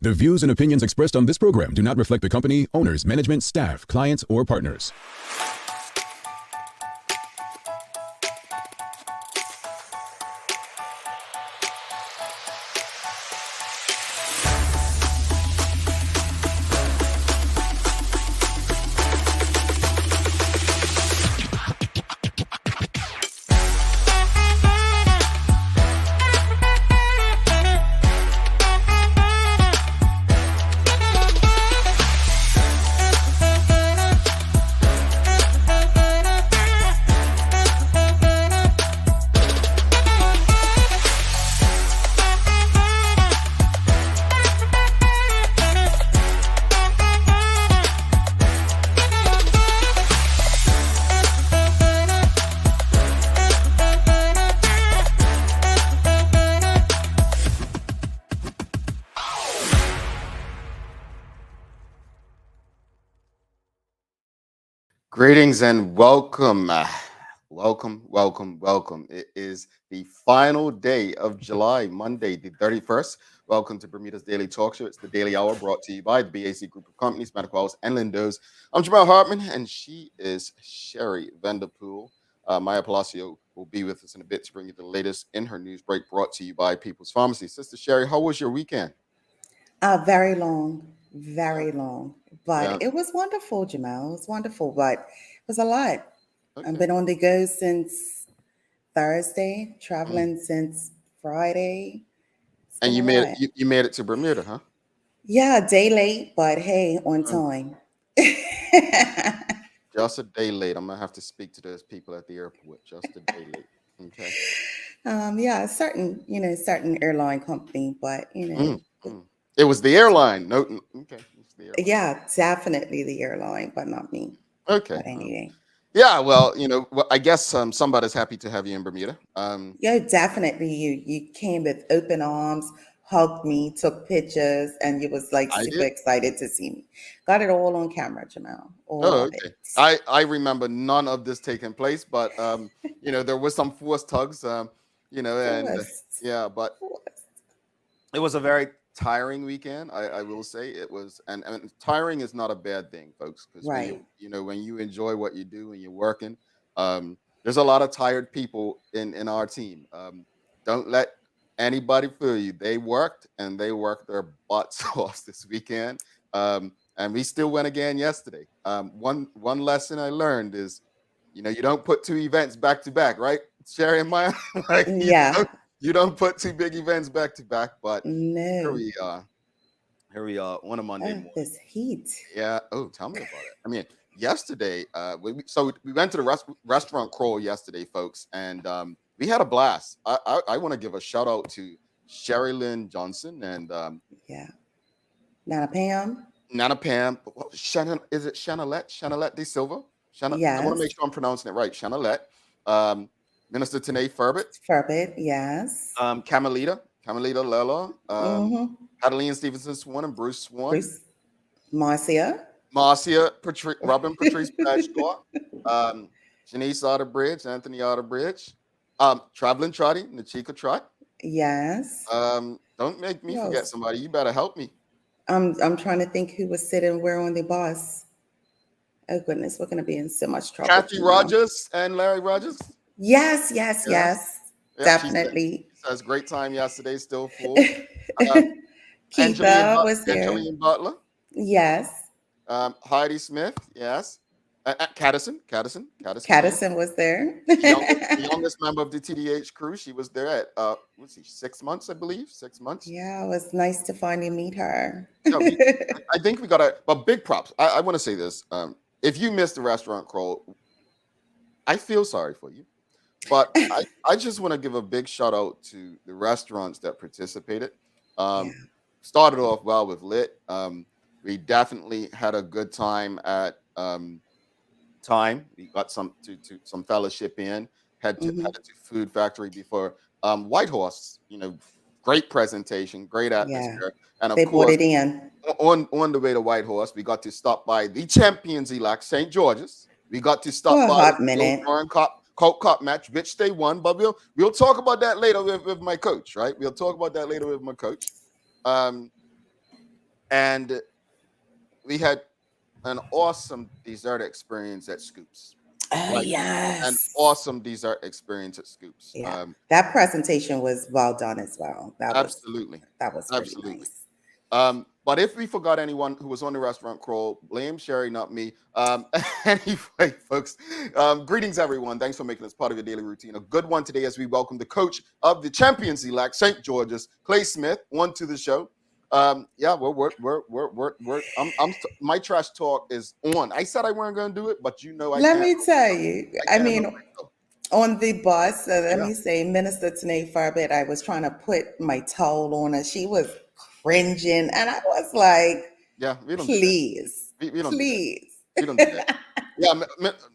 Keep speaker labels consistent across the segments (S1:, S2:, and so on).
S1: The views and opinions expressed on this program do not reflect the company, owners, management, staff, clients, or partners.
S2: Greetings and welcome. Welcome. It is the final day of July, Monday, the 31st. Welcome to Bermuda's Daily Talk Show. It's the Daily Hour brought to you by the BAC Group of Companies, Medical House, and Lindos. I'm Jamal Hartman, and she is Sherry Vanderpool. Maya Palacio will be with us in a bit to bring you the latest in her news break brought to you by People's Pharmacy. Sister Sherry, how was your weekend?
S3: Very long, but
S2: Yeah.
S3: it was wonderful, Jamal. It was wonderful, but it was a lot.
S2: Okay.
S3: I've been on the go since Thursday, traveling since Friday. It's
S2: And
S3: been
S2: you
S3: a
S2: made
S3: lot.
S2: it. You made it to Bermuda, huh?
S3: Yeah, a day late, but hey, on
S2: Mm.
S3: time.
S2: Just a day late. I'm gonna have to speak to those people at the airport. Just a day late. Okay.
S3: Yeah, certain airline company, but
S2: It was the airline. No, okay. It's the airline.
S3: yeah, definitely the airline, but not me.
S2: Okay.
S3: But anyway,
S2: Yeah. Well, I guess somebody's happy to have you in Bermuda.
S3: yeah, definitely. You came with open arms, hugged me, took pictures, and you was like
S2: I
S3: super
S2: did.
S3: excited to see me. Got it all on camera, Jamal. All
S2: Oh,
S3: of
S2: okay.
S3: it.
S2: I remember none of this taking place, but there was some forced tugs. And
S3: Forced.
S2: yeah, but
S3: Forced.
S2: it was a very tiring weekend. I will say it was, and tiring is not a bad thing, folks, because
S3: Right.
S2: when you enjoy what you do and you're working, there's a lot of tired people in our team. Don't let anybody fool you. They worked and they worked their butts off this weekend, and we still went again yesterday. One lesson I learned is, you don't put two events back to back, right? Sherry and Maya, like
S3: Yeah.
S2: you don't put two big events back to back, but here
S3: No.
S2: we are. Here we are on a Monday
S3: Oh,
S2: morning.
S3: this heat.
S2: Yeah. Oh, tell me about it. I mean, yesterday, we went to the restaurant crawl yesterday, folks, and we had a blast. I want to give a shout out to Sherry Lynn Johnson and
S3: Yeah. Nana Pam.
S2: Nana Pam. Shannon, is it Shanalette De Silva? I want to
S3: Yes.
S2: make sure I'm pronouncing it right. Shanalette. Minister Tanae Furbit.
S3: Furbit. Yes.
S2: Camelita Lela.
S3: Mm-hmm.
S2: Adeline Stevenson Swan and Bruce Swan.
S3: Bruce. Marcia.
S2: Marcia, Robin Patrice Bradshaw, Janice Otterbridge, Anthony Otterbridge, Traveling Trotty, Nachika Trot.
S3: Yes.
S2: Don't make me
S3: Who
S2: forget
S3: else?
S2: somebody. You better help me.
S3: I'm trying to think who was sitting where on the bus. Oh goodness, we're gonna be in so much trouble.
S2: Kathy
S3: Jamal.
S2: Rogers and Larry Rogers.
S3: Yes.
S2: Yeah,
S3: Definitely.
S2: she says great time yesterday, still full. Angeline
S3: Keitha was there.
S2: Angeline Butler,
S3: Yes.
S2: Heidi Smith, yes. Caddison.
S3: Caddison was there.
S2: The youngest member of the TDH crew. She was there at 6 months, I believe. 6 months.
S3: Yeah, it was nice to finally meet her.
S2: Yeah, I think we got but big props. I want to say this. If you missed the restaurant crawl, I feel sorry for you. But I just want to give a big shout out to the restaurants that participated.
S3: Yeah.
S2: Started off well with Lit. We definitely had a good time at Time. We got some fellowship in. Headed to Food Factory before Whitehorse. Great presentation, great atmosphere, and of
S3: They brought
S2: course
S3: it in.
S2: on the way to Whitehorse, we got to stop by the champions elect St. George's. We got to stop
S3: For a
S2: by
S3: hot
S2: the
S3: minute.
S2: Coke Cup match, which they won. But we'll talk about that later with my coach, right? We'll talk about that later with my coach. and we had an awesome dessert experience at Scoops.
S3: Oh,
S2: Like an
S3: yes.
S2: awesome dessert experience at Scoops.
S3: Yeah. That presentation was well done as well.
S2: Absolutely,
S3: That was really
S2: absolutely.
S3: nice.
S2: But if we forgot anyone who was on the restaurant crawl, blame Sherry, not me. Anyway, folks, greetings everyone. Thanks for making this part of your daily routine. A good one today as we welcome the coach of the champions elect, St. George's, Clay Smith, onto the show. Yeah, my trash talk is on. I said I weren't going to do it, but I
S3: Let
S2: can't.
S3: me tell you,
S2: I
S3: I
S2: can't help
S3: mean,
S2: myself.
S3: on the bus, let
S2: Yeah,
S3: me say, Minister Tanae Farbit, I was trying to put my towel on her. She was cringing, and I was like,
S2: yeah, we don't do that.
S3: please,
S2: We don't do that.
S3: please.
S2: We don't do that. Yeah,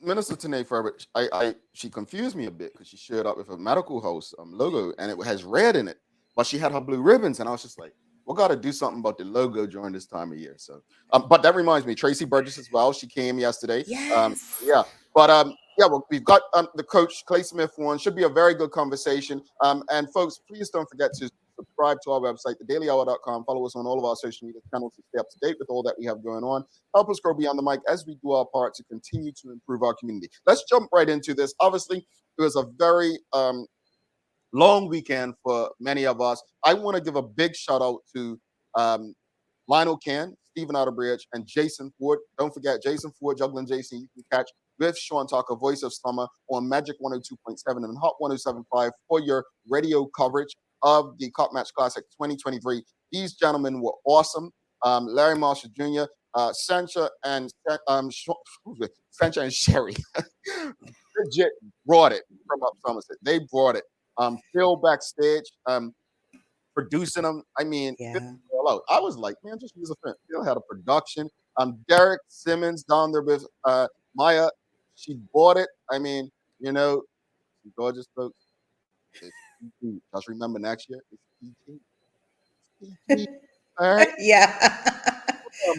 S2: Minister Tanae Furbert, she confused me a bit because she showed up with a medical host logo and it has red in it, but she had her blue ribbons, and I was just like, we got to do something about the logo during this time of year. So, but that reminds me, Tracy Burgess as well. She came yesterday.
S3: Yes.
S2: Yeah, but yeah, well, we've got the coach Clay Smith on. Should be a very good conversation. And folks, please don't forget to subscribe to our website, thedailyhour.com. Follow us on all of our social media channels to stay up to date with all that we have going on. Help us grow beyond the mic as we do our part to continue to improve our community. Let's jump right into this. Obviously, it was a very long weekend for many of us. I want to give a big shout out to um, Lionel Can, Stephen Outerbridge, and Jason Ford. Don't forget, Jason Ford, Juggling Jason, you can catch with Sean Tucker, Voice of Summer, on Magic 102.7 and Hot 107.5 for your radio coverage of the Cup Match Classic 2023. These gentlemen were awesome. Larry Marshall Jr., Sancha and Sancha and Sherry legit brought it from up Somerset. They brought it. Phil backstage, producing them. I mean,
S3: Yeah.
S2: all out. I was like, man, just use a friend. Phil had a production. Derek Simmons down there with Maya. She bought it. I mean, gorgeous folks. It's PG. Just remember next year, it's PG. It's PG. All right.
S3: Yeah.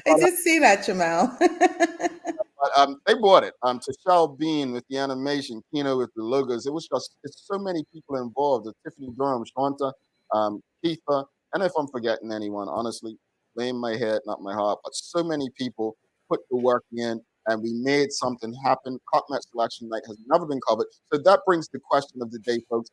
S3: I did see that, Jamal.
S2: But they bought it. Tashal Bean with the animation, Kino with the logos. It's so many people involved. Tiffany Durham, Shanta, Keitha, and if I'm forgetting anyone, honestly, blame my head, not my heart. But so many people put the work in, and we made something happen. Cup Match Selection Night has never been covered. So that brings the question of the day, folks.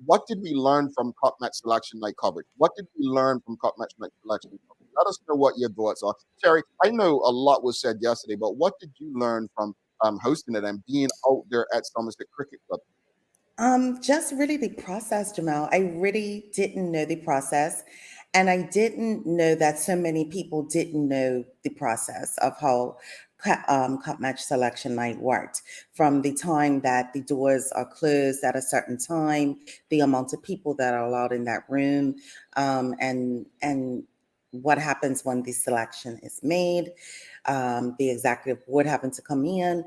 S2: What did we learn from Cup Match Selection Night coverage? What did we learn from Cup Match Selection Night coverage? Let us know what your thoughts are. Terry, I know a lot was said yesterday, but what did you learn from hosting it and being out there at Somerset Cricket Club?
S3: Just really the process, Jamal. I really didn't know the process. And I didn't know that so many people didn't know the process of how cup match selection night worked. From the time that the doors are closed at a certain time, the amount of people that are allowed in that room, and what happens when the selection is made, the executive board having to come in,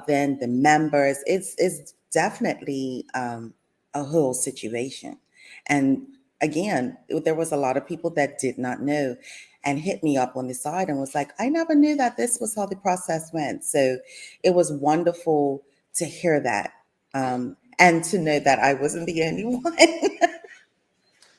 S3: then the members. It's definitely a whole situation. And again, there was a lot of people that did not know and hit me up on the side and was like, I never knew that this was how the process went. So it was wonderful to hear that, and to know that I wasn't the only one.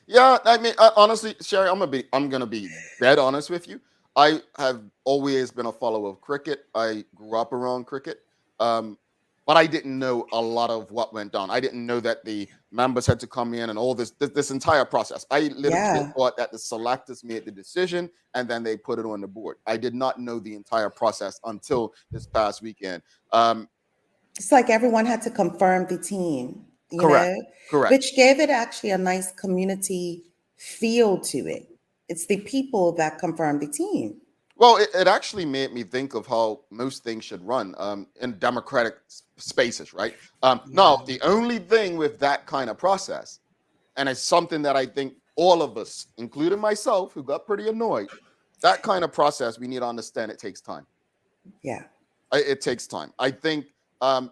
S2: Yeah, I mean, honestly, Sherry, I'm gonna be dead honest with you. I have always been a follower of cricket. I grew up around cricket, um, but I didn't know a lot of what went on. I didn't know that the members had to come in and all this entire process. I literally
S3: Yeah.
S2: thought that the selectors made the decision and then they put it on the board. I did not know the entire process until this past weekend. Um,
S3: It's like everyone had to confirm the team,
S2: correct, correct.
S3: which gave it actually a nice community feel to it. It's the people that confirm the team.
S2: Well, it actually made me think of how most things should run in democratic spaces, right? Now,
S3: Yeah.
S2: the only thing with that kind of process, and it's something that I think all of us, including myself, who got pretty annoyed, that kind of process, we need to understand it takes time.
S3: Yeah.
S2: It takes time. I think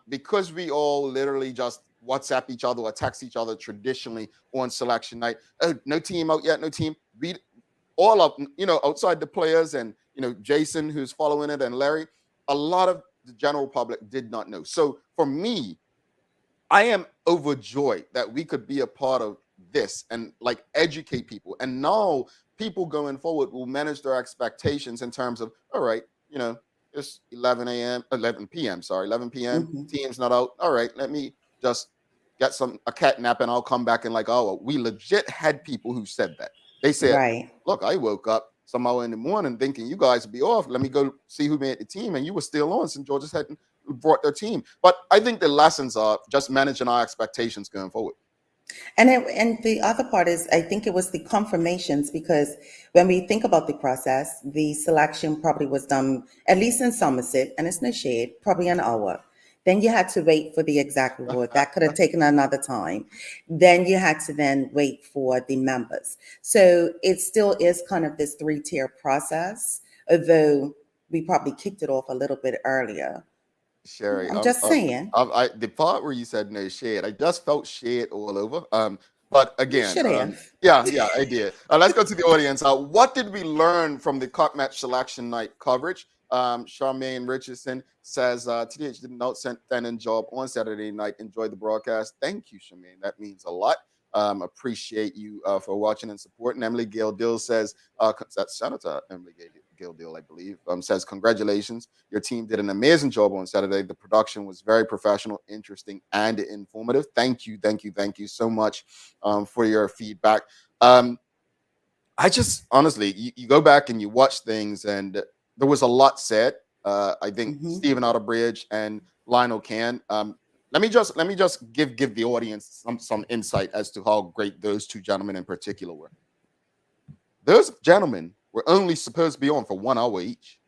S2: because we all literally just WhatsApp each other or text each other traditionally on selection night. Oh, no team out yet, no team. We all of outside the players and Jason who's following it and Larry, a lot of the general public did not know. So for me, I am overjoyed that we could be a part of this and like educate people. And now people going forward will manage their expectations in terms of, all right, it's 11 p.m. Sorry, 11 p.m.
S3: Hmm.
S2: Team's not out. All right, let me just get a cat nap and I'll come back and like, oh, we legit had people who said that. They said,
S3: Right.
S2: look, I woke up somehow in the morning thinking you guys would be off. Let me go see who made the team, and you were still on. St. George's hadn't brought their team. But I think the lessons are just managing our expectations going forward.
S3: And the other part is, I think it was the confirmations, because when we think about the process, the selection probably was done, at least in Somerset, and it's no shade, probably an hour. Then you had to wait for the exact reward. That could have taken another time. Then you had to then wait for the members. So it still is kind of this three-tier process, although we probably kicked it off a little bit earlier.
S2: Sherry,
S3: I'm just saying.
S2: the part where you said no shade, I just felt shade all over. But
S3: You
S2: again,
S3: should have.
S2: yeah, I did. Let's go to the audience. What did we learn from the cup match selection night coverage? Charmaine Richardson says, TDH did an outstanding job on Saturday night. Enjoyed the broadcast. Thank you, Charmaine. That means a lot. Appreciate you for watching and supporting. Emily Gail Dill says, that's Senator Emily Gail Dill, I believe, says, congratulations. Your team did an amazing job on Saturday. The production was very professional, interesting, and informative. Thank you so much for your feedback. I just, honestly, you go back and you watch things, and there was a lot said. I think Stephen Outerbridge and Lionel Can. Let me just give the audience some insight as to how great those two gentlemen in particular were. Those gentlemen were only supposed to be on for 1 hour each.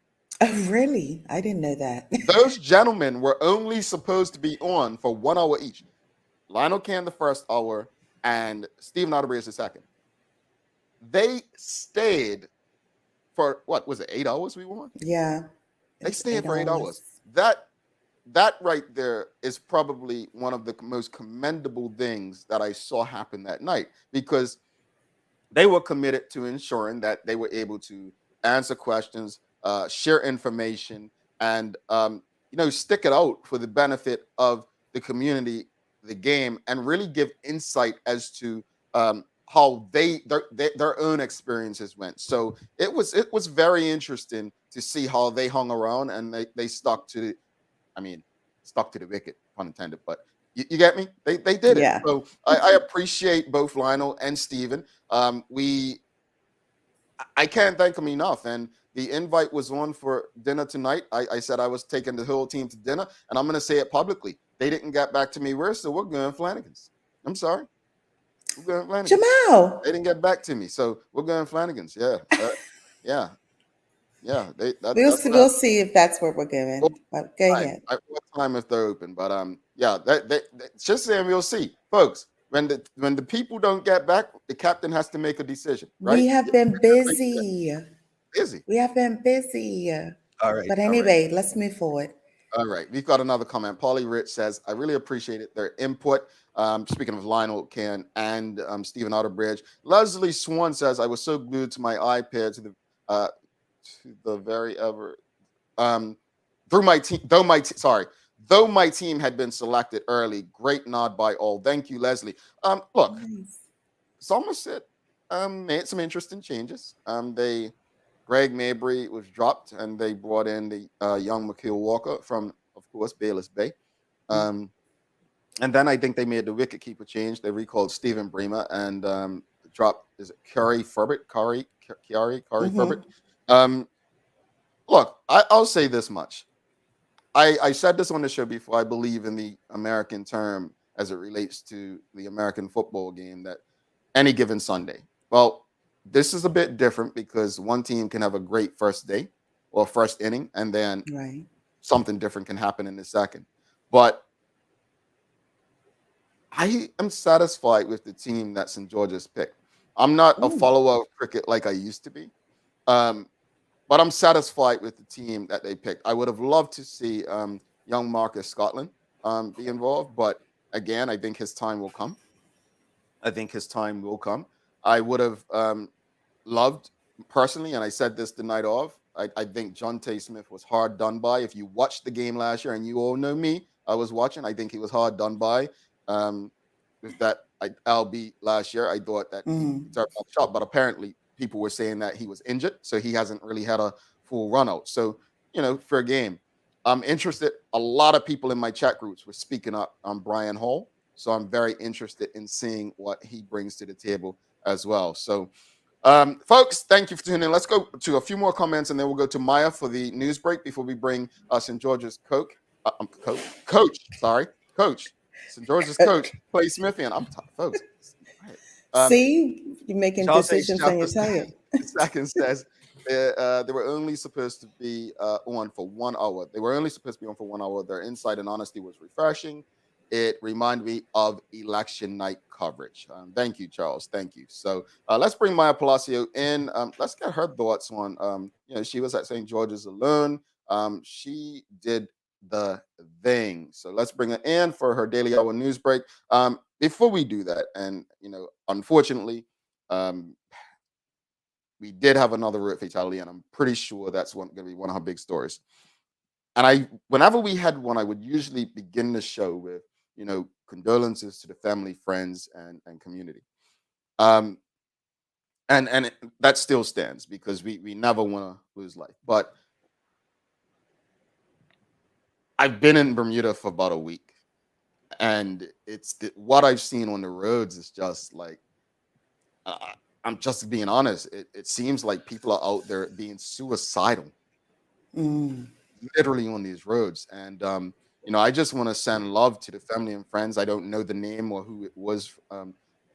S3: Oh, really? I didn't know that.
S2: Those gentlemen were only supposed to be on for 1 hour each. Lionel Can the first hour and Stephen Outerbridge the second. They stayed for, what was it, 8 hours we won?
S3: Yeah.
S2: They stayed for 8 hours. That right there is probably one of the most commendable things that I saw happen that night, because they were committed to ensuring that they were able to answer questions, share information, and stick it out for the benefit of the community, the game, and really give insight as to how their own experiences went. So it was very interesting to see how they hung around, and they stuck to the wicket, pun intended. But you get me? They did it.
S3: Yeah.
S2: So I appreciate both Lionel and Stephen. I can't thank them enough. And the invite was on for dinner tonight. I said I was taking the whole team to dinner, and I'm going to say it publicly. They didn't get back to me. We're going Flanagan's. I'm sorry. We're going Flanagan's.
S3: Jamal.
S2: They didn't get back to me, so we're going Flanagan's. Yeah. Yeah.
S3: We'll see if that's what we're going. But go ahead.
S2: What time if they're open? But just saying, we'll see, folks. When the people don't get back, the captain has to make a decision. Right?
S3: We have been busy. We have been busy.
S2: All right.
S3: But anyway, let's move forward.
S2: All right. We've got another comment. Paulie Rich says, I really appreciated their input. Speaking of Lionel Can and Stephen Outerbridge. Leslie Swan says, I was so glued to my iPad to the very ever though my team had been selected early. Great nod by all. Thank you, Leslie. Look,
S3: Nice.
S2: Somerset made some interesting changes. Greg Mabry was dropped, and they brought in the young Mikael Walker from, of course, Bayless Bay. And then I think they made the wicketkeeper change. They recalled Stephen Bremer and dropped, is it Curry Furbert? Curry Furbert. Look, I'll say this much. I said this on the show before. I believe in the American term as it relates to the American football game, that any given Sunday. Well, this is a bit different because one team can have a great first day or first inning, and then something different can happen in the second. But I am satisfied with the team that St. George's picked. I'm not a follower of cricket like I used to be. But I'm satisfied with the team that they picked. I would have loved to see young Marcus Scotland be involved. But again, I think his time will come. I would have loved personally, and I said this the night of, I think Jonte Smith was hard done by. If you watched the game last year, and you all know me, I was watching, I think he was hard done by. With that LB last year, I thought that he turned up shot, but apparently people were saying that he was injured, so he hasn't really had a full run out. So, fair game. I'm interested. A lot of people in my chat groups were speaking up on Brian Hall. So I'm very interested in seeing what he brings to the table as well. So, folks, thank you for tuning in. Let's go to a few more comments, and then we'll go to Maya for the news break before we bring St. George's coach, St. George's coach, Clay Smithian. I'm tough, folks.
S3: See, you're making
S2: Charles H.
S3: decisions on your time.
S2: Second says they were only supposed to be on for 1 hour. They were only supposed to be on for 1 hour. Their insight and honesty was refreshing. It reminded me of election night coverage. Thank you, Charles. Thank you. So let's bring Maya Palacio in. Let's get her thoughts on, she was at St. George's alone. She did the thing. So let's bring her in for her daily hour news break. Before we do that, and, unfortunately, we did have another road fatality, and I'm pretty sure that's going to be one of her big stories. And whenever we had one, I would usually begin the show with, condolences to the family, friends, and community. And that still stands because we never want to lose life. But I've been in Bermuda for about a week, and what I've seen on the roads is just like, I'm just being honest. It seems like people are out there being suicidal, literally on these roads. And, I just want to send love to the family and friends. I don't know the name or who it was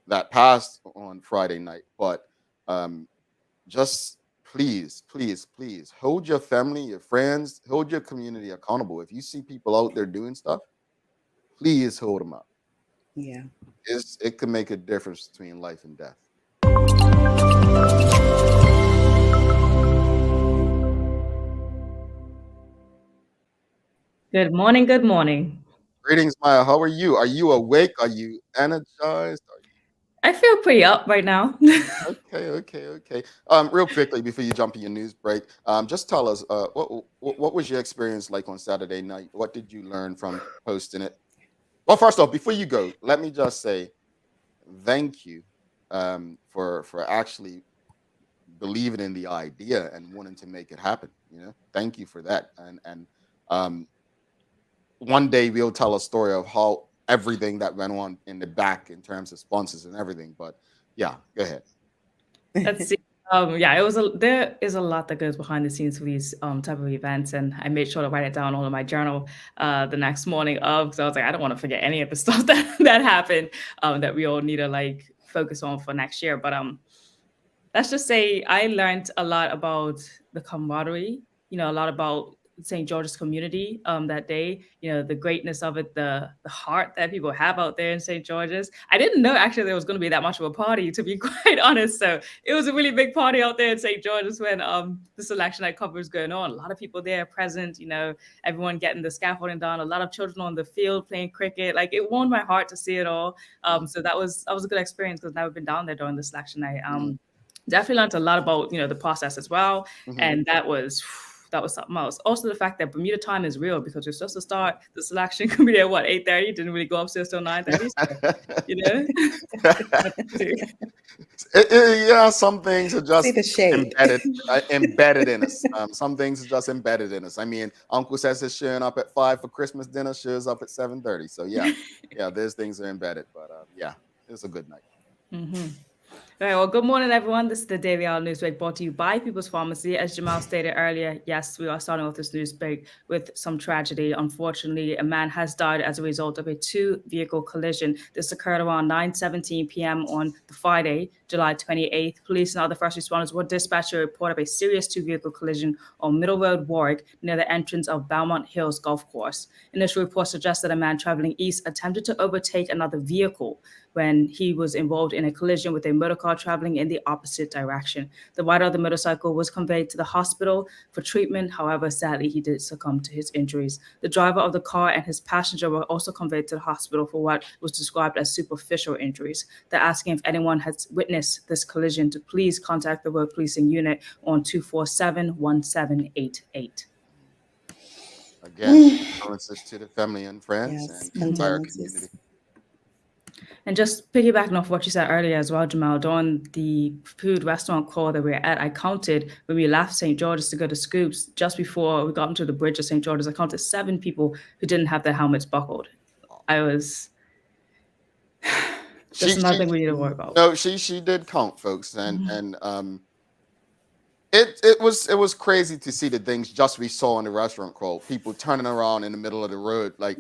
S2: that passed on Friday night, but just please, please, please hold your family, your friends, hold your community accountable. If you see people out there doing stuff, please hold them up.
S3: Yeah.
S2: It can make a difference between life and death.
S4: Good morning. Good morning.
S2: Greetings, Maya. How are you? Are you awake? Are you energized?
S4: I feel pretty up right now.
S2: Okay. Real quickly before you jump in your news break, just tell us what was your experience like on Saturday night? What did you learn from posting it? Well, first off, before you go, let me just say thank you for actually believing in the idea and wanting to make it happen. Thank you for that. And one day we'll tell a story of how everything that went on in the back in terms of sponsors and everything. But yeah, go ahead.
S4: Let's see. There is a lot that goes behind the scenes for these type of events, and I made sure to write it down all in my journal the next morning because I was like, I don't want to forget any of the stuff that happened that we all need to focus on for next year. But let's just say I learned a lot about the camaraderie, a lot about St. George's community that day, the greatness of it, the heart that people have out there in St. George's. I didn't know actually there was going to be that much of a party, to be quite honest. So it was a really big party out there in St. George's when the selection night cover was going on. A lot of people there present, everyone getting the scaffolding done, a lot of children on the field playing cricket. Like, it warmed my heart to see it all. So that was a good experience because I've never been down there during the selection night. Definitely learned a lot about, the process as well. And that was something else. Also, the fact that Bermuda time is real because we're supposed to start the selection could be at 8:30. Didn't really go upstairs till 9:30.
S2: Yeah, some things are just embedded in us. Some things are just embedded in us. I mean, Uncle says he's showing up at 5 for Christmas dinner, shows up at 7:30. So yeah, there's things that are embedded. But it was a good night.
S4: Mm-hmm. All right, well, good morning, everyone. This is the Daily Hour News Break brought to you by People's Pharmacy. As Jamal stated earlier, yes, we are starting off this news break with some tragedy. Unfortunately, a man has died as a result of a two-vehicle collision. This occurred around 9:17 p.m. on the Friday, July 28th. Police and other first responders were dispatched to report of a serious two-vehicle collision on Middle Road, Warwick, near the entrance of Belmont Hills Golf Course. Initial reports suggest that a man traveling east attempted to overtake another vehicle when he was involved in a collision with a motor car traveling in the opposite direction. The rider of the motorcycle was conveyed to the hospital for treatment. However, sadly, he did succumb to his injuries. The driver of the car and his passenger were also conveyed to the hospital for what was described as superficial injuries. They're asking if anyone has witnessed this collision to please contact the road policing unit on 247-1788.
S2: Again, condolences to the family and friends and the entire community.
S4: And just piggybacking off what you said earlier as well, Jamal, during the food restaurant call that we were at, I counted when we left St. George's to go to Scoops just before we got into the bridge of St. George's. I counted 7 people who didn't have their helmets buckled. I was. That's another thing we need to worry about.
S2: No, she did count, folks, and it was crazy to see the things just we saw in the restaurant crawl. People turning around in the middle of the road, like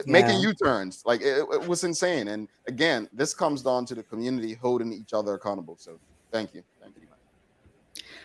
S2: making U-turns. Like it was insane. And again, this comes down to the community holding each other accountable. So thank you.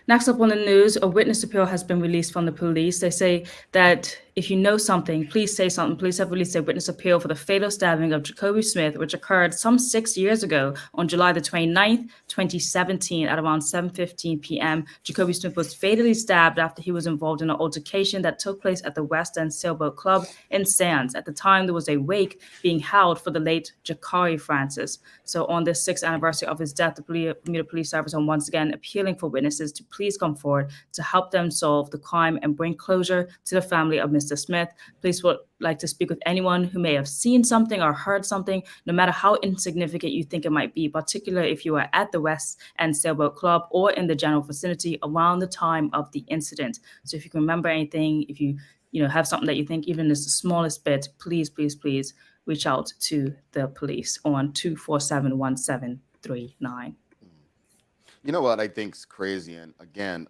S4: Next up on the news, a witness appeal has been released from the police. They say that if you know something, please say something. Police have released a witness appeal for the fatal stabbing of Jacoby Smith, which occurred some 6 years ago on July the 29th, 2017 at around 7:15 p.m. Jacoby Smith was fatally stabbed after he was involved in an altercation that took place at the West End Sailboat Club in Sands. At the time, there was a wake being held for the late Jakari Francis. So on the 6th anniversary of his death, the Bermuda Police Service are once again appealing for witnesses to please come forward to help them solve the crime and bring closure to the family of Mr. Smith. Police would like to speak with anyone who may have seen something or heard something, no matter how insignificant you think it might be, particularly if you were at the West End Sailboat Club or in the general vicinity around the time of the incident. So if you can remember anything, if you have something that you think even is the smallest bit, please reach out to the police on 247-1739.
S2: You know what I think is crazy, and again,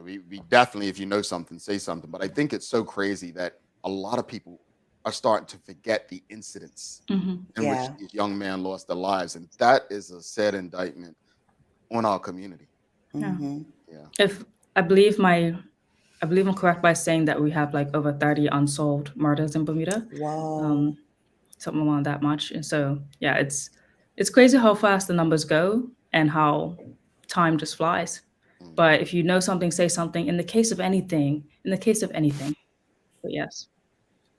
S2: we definitely, if you know something, say something. But I think it's so crazy that a lot of people are starting to forget the incidents in which these young men lost their lives, and that is a sad indictment on our community.
S4: If I believe I'm correct by saying that we have like over 30 unsolved murders in Bermuda.
S3: Wow.
S4: Something around that much. And so yeah, it's crazy how fast the numbers go and how time just flies. But if you know something, say something. In the case of anything. But yes.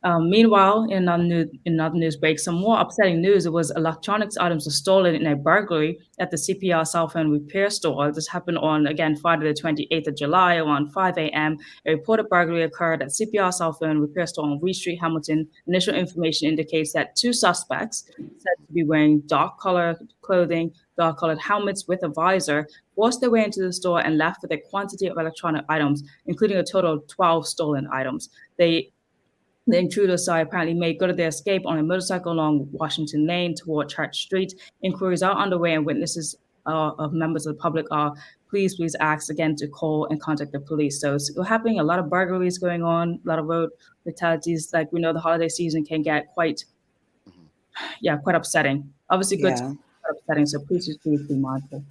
S4: Meanwhile, in another news break, some more upsetting news. It was electronics items were stolen in a burglary at the CPR Southend repair store. This happened on, again, Friday the 28th of July around 5 a.m. A reported burglary occurred at CPR Southend repair store on Reed Street, Hamilton. Initial information indicates that 2 suspects, said to be wearing dark-colored clothing, dark-colored helmets with a visor, forced their way into the store and left with a quantity of electronic items, including a total of 12 stolen items. The intruders apparently made good of their escape on a motorcycle along Washington Lane toward Church Street. Inquiries are underway, and witnesses of members of the public are please asked again to call and contact the police. So it's happening, a lot of burglaries going on, a lot of road fatalities. Like we know the holiday season can get quite upsetting. Obviously good, but upsetting. So please be mindful.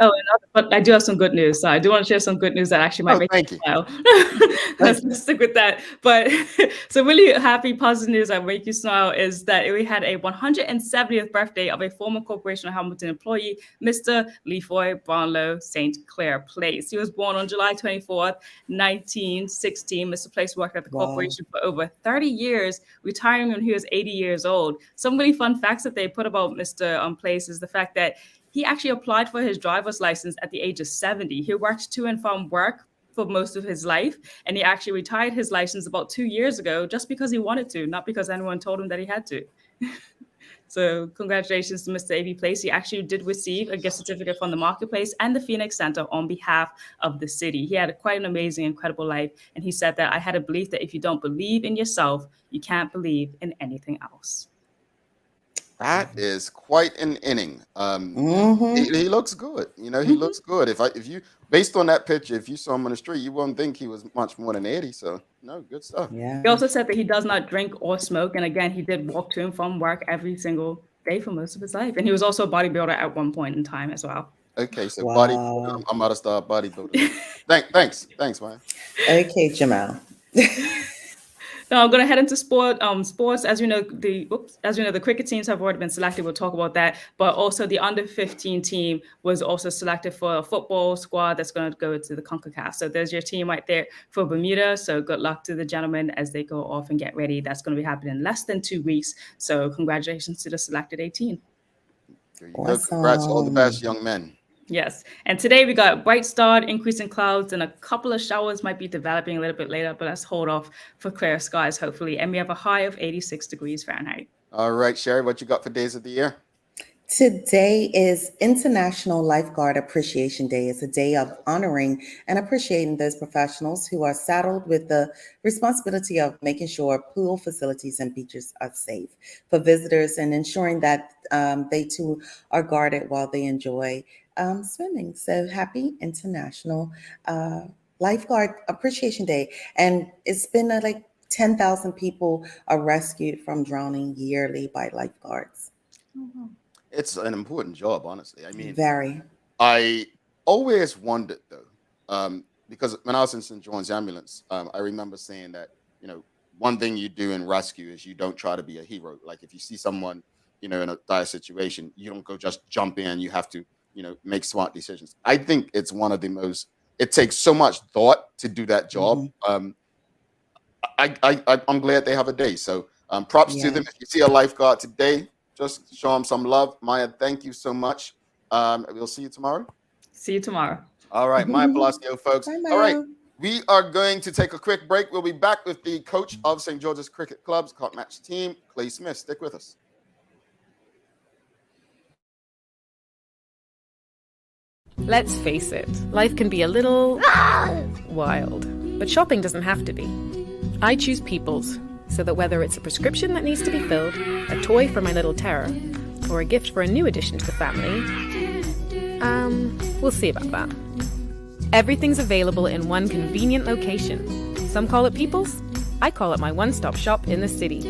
S4: Oh, but I do have some good news. So I do want to share some good news that actually might make you smile. Let's stick with that. But so really happy, positive news that make you smile is that we had a 170th birthday of a former Corporation of Hamilton employee, Mr. Lefoy Brownlow St. Clair Place. He was born on July 24th, 1916. Mr. Place worked at the corporation for over 30 years, retiring when he was 80 years old. Some really fun facts that they put about Mr. Place is the fact that he actually applied for his driver's license at the age of 70. He worked to and from work for most of his life, and he actually retired his license about 2 years ago just because he wanted to, not because anyone told him that he had to. So congratulations to Mr. A.B. Place. He actually did receive a gift certificate from the Marketplace and the Phoenix Center on behalf of the city. He had quite an amazing, incredible life, and he said that I had a belief that if you don't believe in yourself, you can't believe in anything else.
S2: That is quite an inning. He looks good. He looks good. If you based on that picture, if you saw him on the street, you wouldn't think he was much more than 80. So no, good stuff.
S3: Yeah.
S4: He also said that he does not drink or smoke. And again, he did walk to and from work every single day for most of his life. And he was also a bodybuilder at one point in time as well.
S2: Okay, so bodybuilder. I'm about to start bodybuilding. Thanks, man.
S3: Okay, Jamal.
S4: Now I'm going to head into sports. As you know, the cricket teams have already been selected. We'll talk about that. But also the under-15 team was also selected for a football squad that's going to go to the CONCACAF. So there's your team right there for Bermuda. So good luck to the gentlemen as they go off and get ready. That's going to be happening in less than 2 weeks. So congratulations to the selected 18.
S2: There you go. Congrats, all the best, young men.
S4: Yes. And today we got bright start, increasing clouds, and a couple of showers might be developing a little bit later, but let's hold off for clear skies, hopefully. And we have a high of 86 degrees Fahrenheit.
S2: All right, Sherry, what you got for days of the year?
S3: Today is International Lifeguard Appreciation Day. It's a day of honoring and appreciating those professionals who are saddled with the responsibility of making sure pool facilities and beaches are safe for visitors and ensuring that they too are guarded while they enjoy swimming. So happy International Lifeguard Appreciation Day. And it's been like 10,000 people are rescued from drowning yearly by lifeguards.
S2: It's an important job, honestly. I mean,
S3: Very.
S2: I always wondered though, because when I was in St. John's Ambulance, I remember saying that, one thing you do in rescue is you don't try to be a hero. Like if you see someone, in a dire situation, you don't go just jump in. You have to, make smart decisions. I think it's one of the most. It takes so much thought to do that job.
S3: Mhm.
S2: I'm glad they have a day. So props to
S3: Yeah.
S2: them. If you see a lifeguard today, just show them some love. Maya, thank you so much. We'll see you tomorrow.
S4: See you tomorrow.
S2: All right, Maya Palacio, folks.
S3: Bye,
S2: All right,
S3: Maya.
S2: we are going to take a quick break. We'll be back with the coach of St. George's Cricket Club's Cotton Match team, Clay Smith. Stick with us.
S5: Let's face it, life can be a little wild, but shopping doesn't have to be. I choose Peoples, so that whether it's a prescription that needs to be filled, a toy for my little terror, or a gift for a new addition to the family, we'll see about that. Everything's available in one convenient location. Some call it Peoples, I call it my one-stop shop in the city.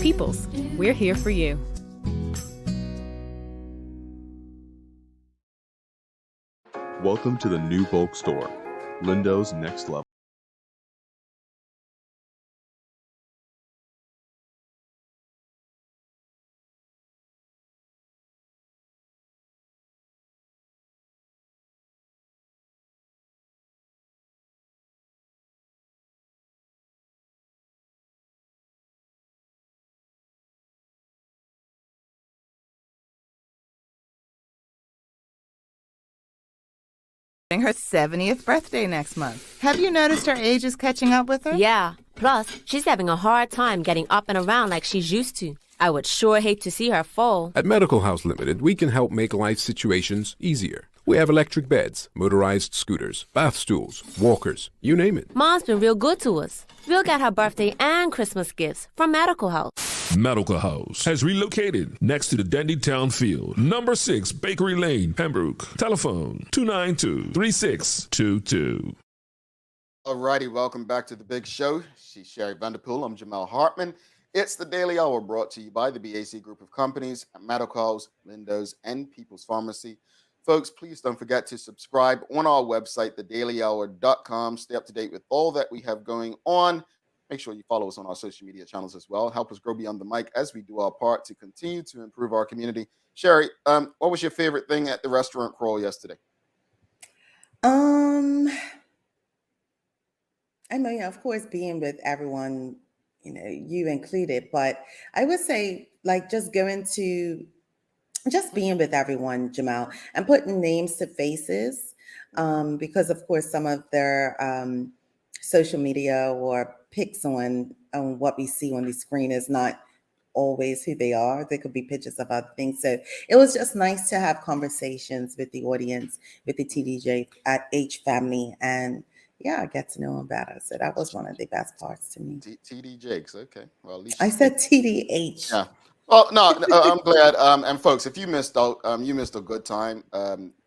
S5: Peoples, we're here for you.
S6: Welcome to the new bulk store, Lindo's Next Level.
S7: Her 70th birthday next month. Have you noticed her age is catching up with her?
S8: Yeah. Plus, she's having a hard time getting up and around like she's used to. I would sure hate to see her fall.
S9: At Medical House Limited, we can help make life situations easier. We have electric beds, motorized scooters, bath stools, walkers, you name it.
S8: Mom's been real good to us. We'll get her birthday and Christmas gifts from Medical House.
S10: Medical House has relocated next to the Dandytown Field. Number 6 Bakery Lane, Pembroke. Telephone 292-3622.
S2: All righty, welcome back to the big show. She's Sherry Vanderpool. I'm Jamal Hartman. It's the Daily Hour brought to you by the BAC Group of Companies, Medical House, Lindo's, and People's Pharmacy. Folks, please don't forget to subscribe on our website, thedailyhour.com. Stay up to date with all that we have going on. Make sure you follow us on our social media channels as well. Help us grow beyond the mic as we do our part to continue to improve our community. Sherry, what was your favorite thing at the restaurant crawl yesterday?
S3: I mean, of course, being with everyone, you included, but I would say like just being with everyone, Jamal, and putting names to faces, because of course some of their social media or pics on what we see on the screen is not always who they are. There could be pictures of other things. So it was just nice to have conversations with the audience, with the TDJ family, and I get to know them better. So that was one of the best parts to me.
S2: TD Jakes, okay. Well, at least
S3: I said TDH.
S2: Yeah. Well, no, I'm glad. And folks, if you missed out, you missed a good time.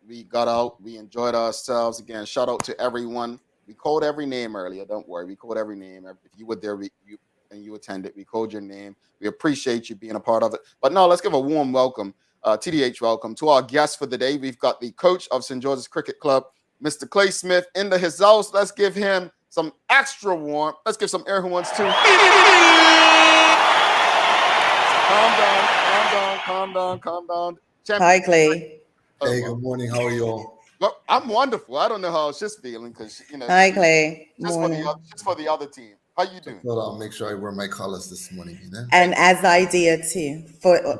S2: We got out, we enjoyed ourselves. Again, shout out to everyone. We called every name earlier. Don't worry, we called every name. If you were there, and you attended, we called your name. We appreciate you being a part of it. But no, let's give a warm welcome, TDH welcome to our guest for the day. We've got the coach of St. George's Cricket Club, Mr. Clay Smith, into his house. Let's give him some extra warmth. Let's give some air horns too. Calm down. Champion.
S3: Hi, Clay.
S11: Hey, good morning. How are you all?
S2: Well, I'm wonderful. I don't know how she's feeling because
S3: Hi, Clay.
S2: Just for the other team. How you doing?
S11: Well, I'll make sure I wear my colors this morning.
S3: And as I did too,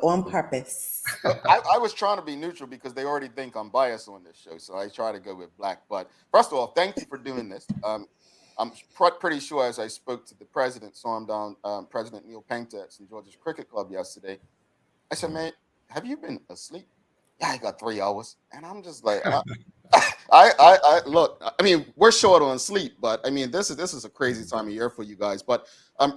S3: on purpose.
S2: I was trying to be neutral because they already think I'm biased on this show, so I try to go with black. But first of all, thank you for doing this. I'm pretty sure as I spoke to the president, saw him down, President Neil Painter at St. George's Cricket Club yesterday. I said, man, have you been asleep? Yeah, I got 3 hours. And I'm just like, I look, I mean, we're short on sleep, but I mean, this is a crazy time of year for you guys. But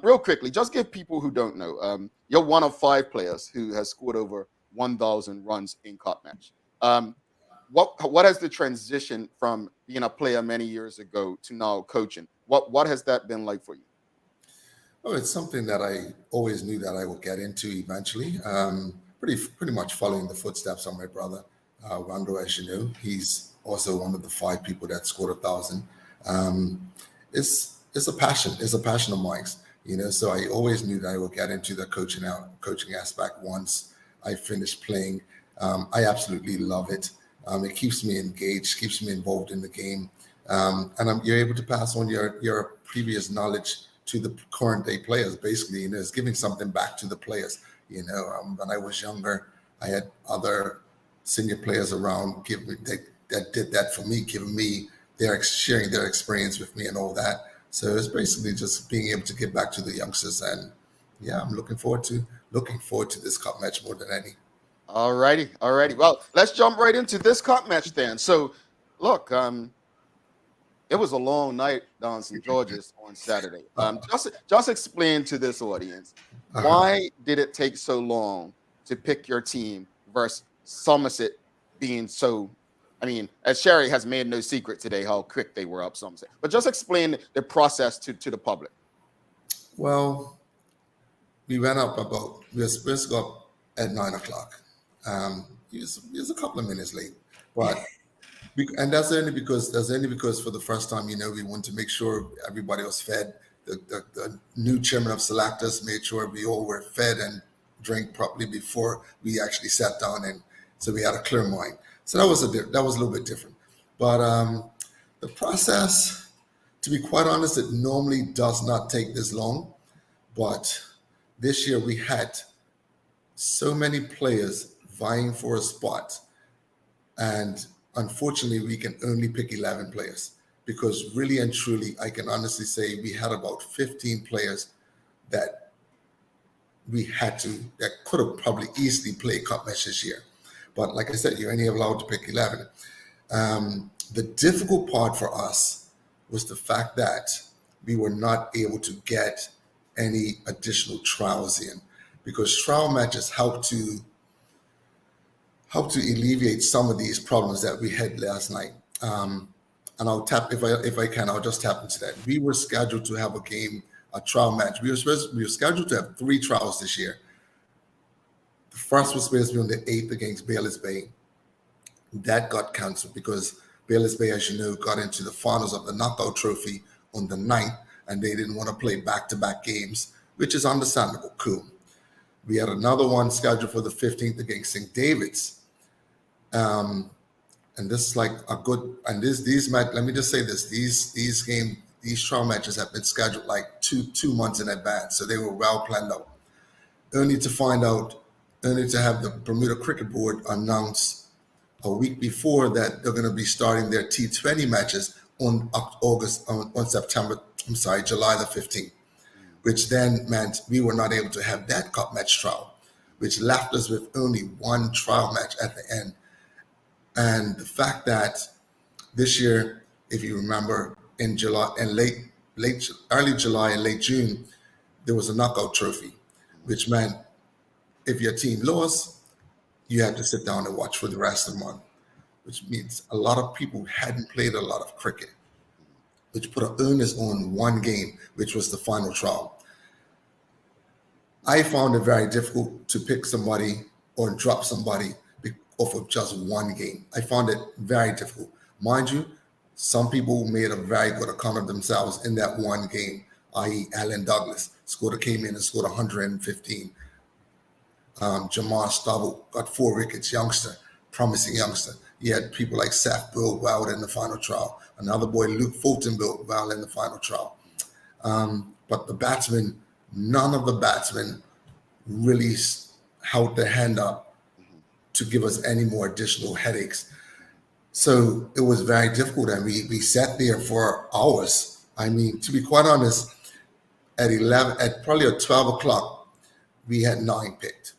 S2: real quickly, just give people who don't know, you're one of 5 players who has scored over 1,000 runs in cup match. What has the transition from being a player many years ago to now coaching? What has that been like for you?
S11: Oh, it's something that I always knew that I would get into eventually. Pretty much following the footsteps of my brother, Rondo, as you know. He's also one of the 5 people that scored 1,000. It's a passion. It's a passion of mine. You know, so I always knew that I would get into the coaching aspect once I finished playing. I absolutely love it. It keeps me engaged, keeps me involved in the game, and you're able to pass on your previous knowledge to the current day players. Basically, you know, it's giving something back to the players. You know, when I was younger, I had other senior players around that did that for me, giving me sharing their experience with me and all that. So it's basically just being able to give back to the youngsters, and yeah, I'm looking forward to this cup match more than any.
S2: All righty. Well, let's jump right into this cup match then. So, look, it was a long night down St. George's on Saturday. Just explain to this audience, why did it take so long to pick your team versus Somerset being so? I mean, as Sherry has made no secret today how quick they were up Somerset. But just explain the process to the public.
S11: Well, we were supposed to go up at 9 o'clock. He was a couple of minutes late, but and that's only because for the first time, you know, we wanted to make sure everybody was fed. The new chairman of Selectors made sure we all were fed and drank properly before we actually sat down, and so we had a clear mind. So that was a little bit different. But the process, to be quite honest, it normally does not take this long. But this year we had so many players vying for a spot, and unfortunately we can only pick 11 players, because really and truly I can honestly say we had about 15 players that could have probably easily played cup match this year. But like I said, you're only allowed to pick 11. The difficult part for us was the fact that we were not able to get any additional trials in, because trial matches help to alleviate some of these problems that we had last night. And I'll tap, if I can, I'll just tap into that. We were scheduled to have a trial match. We were scheduled to have 3 trials this year. The first was supposed to be on the 8th against Bayless Bay. That got canceled because Bayless Bay, as you know, got into the finals of the knockout trophy on the 9th, and they didn't want to play back-to-back games, which is understandable. Cool. We had another one scheduled for the 15th against St. David's. And this is like a good, and these match, let me just say this, these trial matches have been scheduled like two months in advance. So they were well planned out. Only to have the Bermuda Cricket Board announce a week before that they're going to be starting their T20 matches on July the 15th, which then meant we were not able to have that cup match trial, which left us with only one trial match at the end. And the fact that this year, if you remember, in July and early July and late June, there was a knockout trophy, which meant if your team lost, you had to sit down and watch for the rest of the month, which means a lot of people hadn't played a lot of cricket, which put an onus on one game, which was the final trial. I found it very difficult to pick somebody or drop somebody off of just one game. I found it very difficult. Mind you, some people made a very good account of themselves in that one game, i.e. Alan Douglas came in and scored 115. Jamar Stubble got 4 wickets, promising youngster. You had people like Seth built well in the final trial. Another boy, Luke Fulton, built well in the final trial. But the batsmen, none of the batsmen really held their hand up to give us any more additional headaches. So it was very difficult, and we sat there for hours. I mean, to be quite honest, at probably at 12 o'clock, we had 9 picked.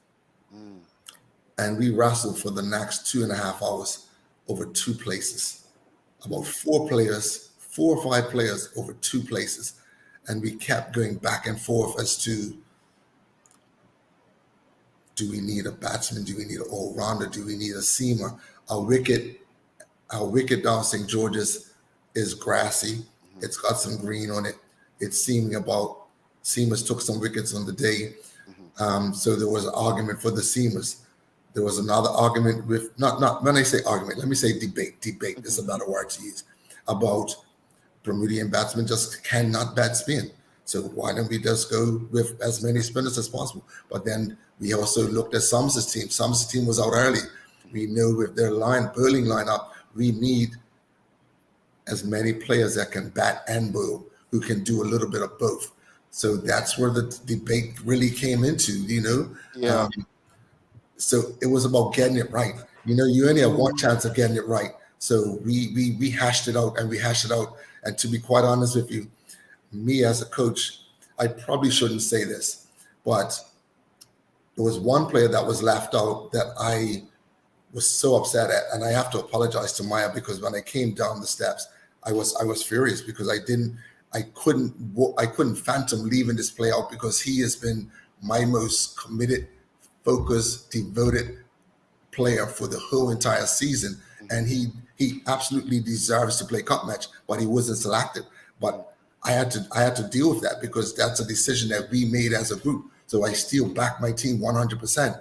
S11: And we wrestled for the next 2.5 hours over 2 places. About 4 or 5 players over 2 places. And we kept going back and forth as to, do we need a batsman? Do we need an all-rounder? Do we need a seamer? Our wicket down St. George's is grassy. It's got some green on it. It's seamers took some wickets on the day. So there was an argument for the seamers. There was another argument with, not when I say argument, let me say debate. Debate is a better word to use, about Bermudian batsmen just cannot bat spin. So why don't we just go with as many spinners as possible? But then we also looked at Sums's team. Sums's team was out early. We know with their bowling lineup, we need as many players that can bat and bowl, who can do a little bit of both. So that's where the debate really came into,
S2: Yeah.
S11: So it was about getting it right. You only have one chance of getting it right. So we hashed it out. And to be quite honest with you, me as a coach, I probably shouldn't say this, but there was one player that was left out that I was so upset at, and I have to apologize to Maya, because when I came down the steps, I was furious, because I couldn't fathom leaving this player out, because he has been my most committed, focused, devoted player for the whole entire season, and he absolutely deserves to play cup match, but he wasn't selected. But I had to deal with that, because that's a decision that we made as a group. So I still back my team 100%,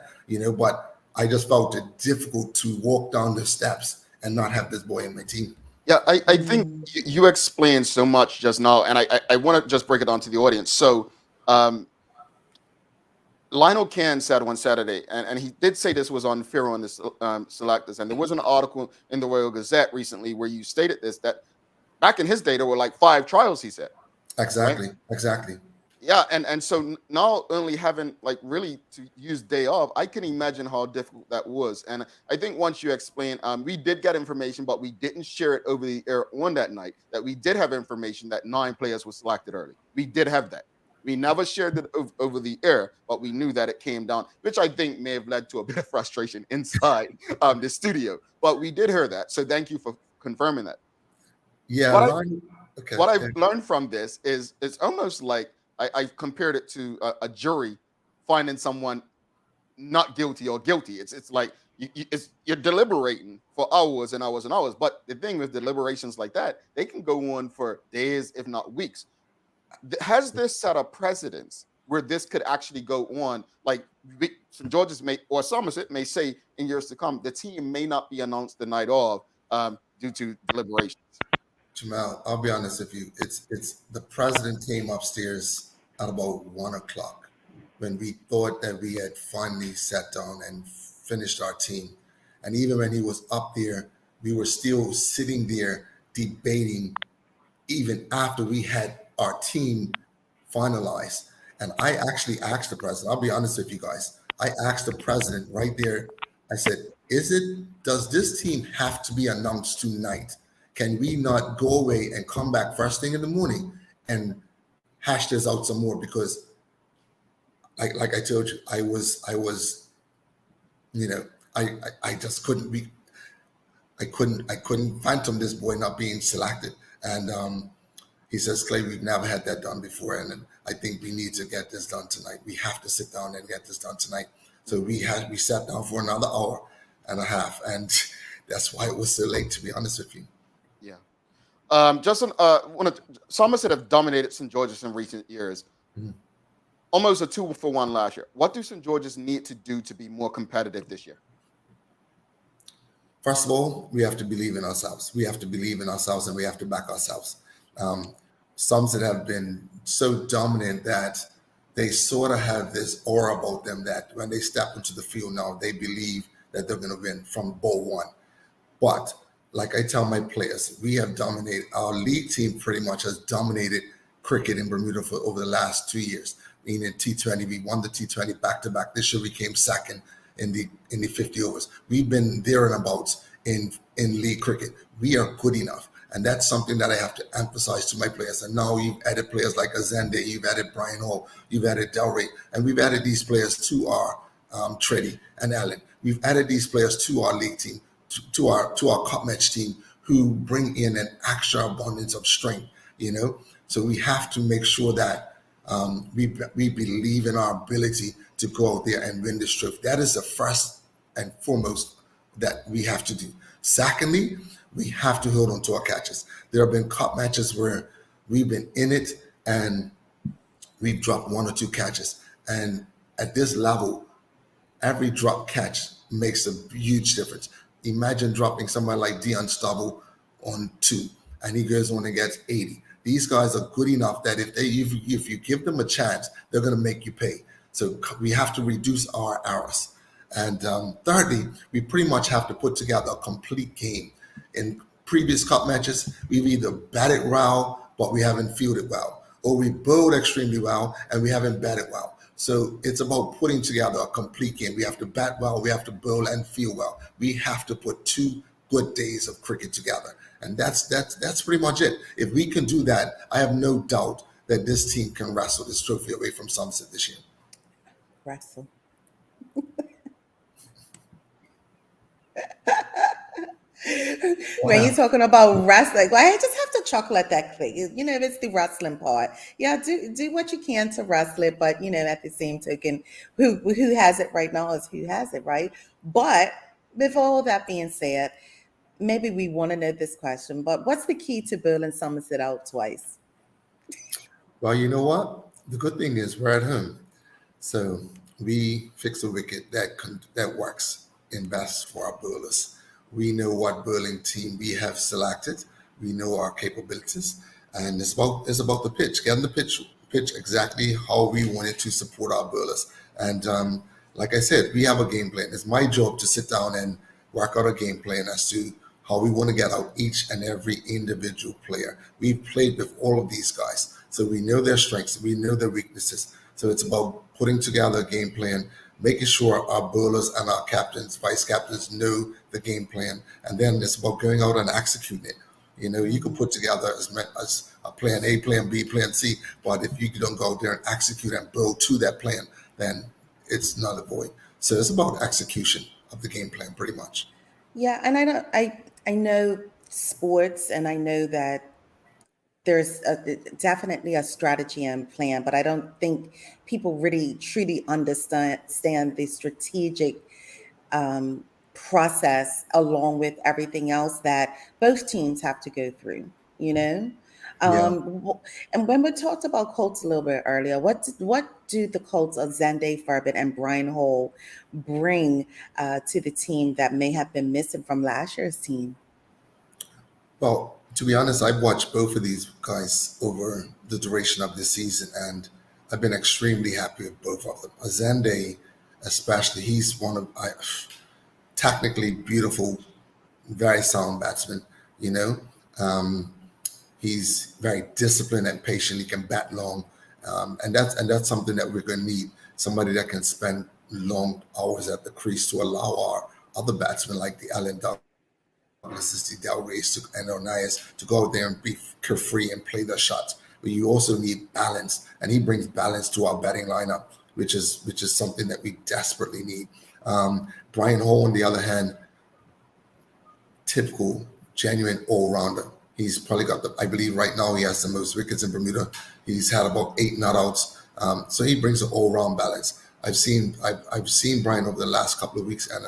S11: but I just felt it difficult to walk down the steps and not have this boy in my team.
S2: Yeah, I think you explained so much just now, and I want to just break it down to the audience. So Lionel Cairns said on Saturday, and he did say this was unfair on the selectors, and there was an article in the Royal Gazette recently where you stated this, that back in his day, there were like 5 trials, he said.
S11: Exactly,
S2: right?
S11: exactly.
S2: Yeah, and so now only having really to use day off, I can imagine how difficult that was. And I think once you explain, we did get information, but we didn't share it over the air on that night, that we did have information that 9 players were selected early. We did have that. We never shared it over the air, but we knew that it came down, which I think may have led to a bit of frustration inside the studio. But we did hear that. So thank you for confirming that.
S11: Yeah.
S2: What I've learned from this is it's almost like I compared it to a jury finding someone not guilty or guilty. It's like you're deliberating for hours and hours and hours. But the thing with deliberations like that, they can go on for days, if not weeks. Has this set a precedence where this could actually go on? Like St. George's or Somerset may say in years to come, the team may not be announced the night of due to deliberations.
S11: Jamal, I'll be honest with you. It's the president came upstairs at about 1 o'clock when we thought that we had finally sat down and finished our team. And even when he was up there, we were still sitting there debating even after we had our team finalized. And I actually asked the president, I'll be honest with you guys, I asked the president right there, I said, does this team have to be announced tonight? Can we not go away and come back first thing in the morning and hash this out some more? Because like I told you, I was, I just couldn't be, I couldn't phantom this boy not being selected. And he says, Clay, we've never had that done before. And I think we need to get this done tonight. We have to sit down and get this done tonight. So we sat down for another hour and a half. And that's why it was so late, to be honest with you.
S2: Yeah. Justin, Somerset have dominated St. George's in recent years. Mm-hmm. Almost a 2-for-1 last year. What do St. George's need to do to be more competitive this year?
S11: First of all, we have to believe in ourselves. We have to believe in ourselves and we have to back ourselves. Somerset have been so dominant that they sort of have this aura about them that when they step into the field now, they believe that they're going to win from ball one. But like I tell my players, we have dominated. Our league team pretty much has dominated cricket in Bermuda for over the last 2 years. Meaning T20, we won the T20 back-to-back. This year we came second in the 50 overs. We've been there and abouts in league cricket. We are good enough. And that's something that I have to emphasize to my players. And now you've added players like Azande, you've added Brian Hall, you've added Delray, and we've added these players to our Treddy and Allen. We've added these players to our league team, to our cup match team, who bring in an extra abundance of strength, So we have to make sure that we believe in our ability to go out there and win this trophy. That is the first and foremost that we have to do. Secondly, we have to hold on to our catches. There have been cup matches where we've been in it and we've dropped one or two catches. And at this level, every drop catch makes a huge difference. Imagine dropping somebody like Dion Stubble on 2 and he goes on and gets 80. These guys are good enough that if you give them a chance, they're going to make you pay. So we have to reduce our errors. And thirdly, we pretty much have to put together a complete game. In previous cup matches, we've either batted well, but we haven't fielded well, or we bowled extremely well and we haven't batted well. So it's about putting together a complete game. We have to bat well, we have to bowl and field well. We have to put 2 good days of cricket together. And that's pretty much it. If we can do that, I have no doubt that this team can wrestle this trophy away from Somerset this year.
S3: Wrestle. When you're talking about wrestling, I just have to chuckle at that click. It's the wrestling part. Yeah, do what you can to wrestle it, but at the same token, who has it right now is who has it, right? But with all that being said, maybe we want to know this question, but what's the key to bowling Somerset out twice?
S11: Well, you know what? The good thing is we're at home, so we fix a wicket that works in best for our bowlers. We know what bowling team we have selected. We know our capabilities, and it's about the pitch, getting the pitch exactly how we want it to support our bowlers. And like I said, we have a game plan. It's my job to sit down and work out a game plan as to how we want to get out each and every individual player. We've played with all of these guys, so we know their strengths, we know their weaknesses. So it's about putting together a game plan, making sure our bowlers and our captains, vice captains know the game plan, and then it's about going out and executing it. You can put together as a plan A, plan B, plan C, but if you don't go out there and execute and bowl to that plan, then it's null and void. So it's about execution of the game plan, pretty much.
S3: Yeah, and I know sports, and I know that there's definitely a strategy and plan, but I don't think people really truly understand the strategic process along with everything else that both teams have to go through, And when we talked about Colts a little bit earlier, what do the Colts of Zande Furban and Brian Hall bring to the team that may have been missing from last year's team?
S11: Well, to be honest, I've watched both of these guys over the duration of this season, and I've been extremely happy with both of them. Azande, especially, he's one of technically beautiful, very sound batsman. He's very disciplined and patient. He can bat long, and that's something that we're going to need. Somebody that can spend long hours at the crease to allow our other batsmen like the Allen Douglas, the Delrays, and Onias to go out there and be carefree and play their shots. But you also need balance, and he brings balance to our batting lineup, which is something that we desperately need. Brian Hall, on the other hand, typical, genuine all-rounder. He's probably got I believe right now he has the most wickets in Bermuda. He's had about 8 not-outs. So he brings an all-round balance. I've seen Brian over the last couple of weeks, and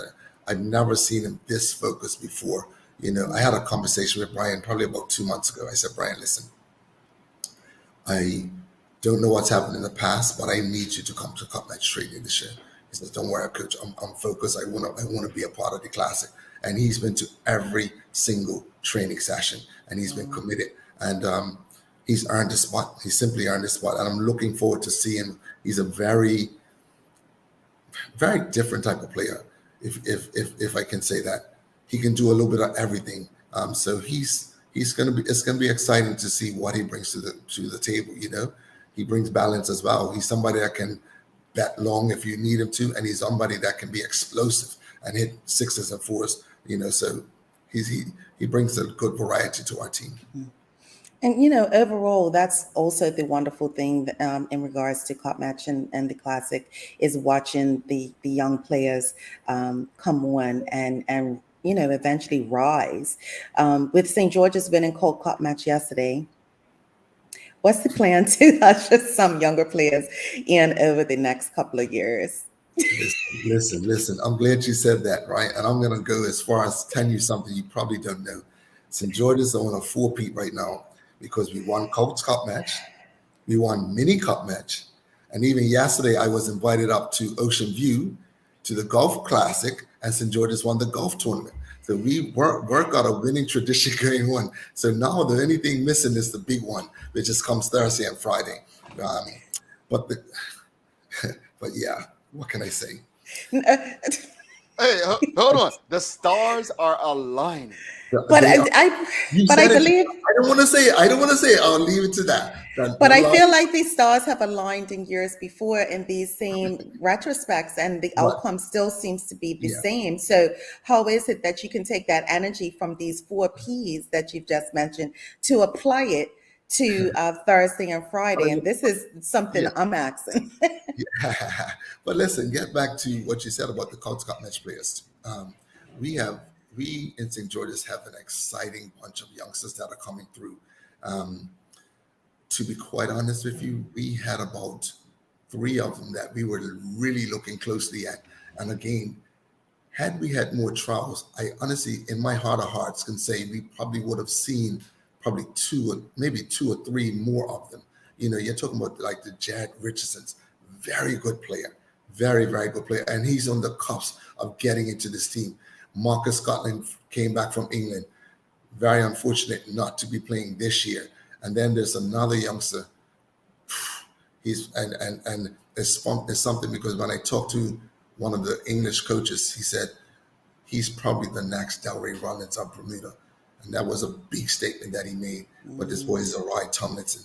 S11: I've never seen him this focused before. I had a conversation with Brian probably about 2 months ago. I said, Brian, listen, I don't know what's happened in the past, but I need you to come to cup match training this year. He says, don't worry, coach, I'm focused. I want to be a part of the classic. And he's been to every single training session, and he's been committed. And he's earned the spot. He simply earned the spot. And I'm looking forward to seeing him. He's a very, very different type of player, if I can say that. He can do a little bit of everything. So it's gonna be exciting to see what he brings to the table. He brings balance as well. He's somebody that can bat long if you need him to, and he's somebody that can be explosive and hit sixes and fours. So he brings a good variety to our team.
S3: And overall, that's also the wonderful thing in regards to Cup Match and the Classic, is watching the young players come on and eventually rise. With St. George's winning Colt Cup Match yesterday, what's the plan to usher some younger players in over the next couple of years?
S11: Listen. I'm glad you said that, right? And I'm going to go as far as telling you something you probably don't know. St. George's are on a 4-peat right now because we won Colts Cup Match, we won Mini Cup Match, and even yesterday I was invited up to Ocean View to the Golf Classic, and St. George's won the golf tournament. So we work out a winning tradition going on. So now the only thing missing is the big one, which just comes Thursday and Friday. But yeah, what can I say?
S2: Hey, hold on. The stars are aligning.
S3: But I believe
S11: I don't want to say it. I'll leave it to that.
S3: But I feel like these stars have aligned in years before in these same retrospects, and the outcome still seems to be the same. So how is it that you can take that energy from these 4 Ps that you've just mentioned to apply it to Thursday and Friday? And this is something I'm asking.
S11: But listen, get back to what you said about the Colts Cup Match players. We in St. George's have an exciting bunch of youngsters that are coming through. To be quite honest with you, we had about 3 of them that we were really looking closely at. And again, had we had more trials, I honestly, in my heart of hearts, can say we probably would have seen probably 2 or 3 more of them. You're talking about like the Jared Richardsons, very good player, very, very good player. And he's on the cusp of getting into this team. Marcus Scotland came back from England. Very unfortunate not to be playing this year. And then there's another youngster. It's something because when I talked to one of the English coaches, he said he's probably the next Delray Rollins of Bermuda. And that was a big statement that he made. But this boy is Arai Tomlinson.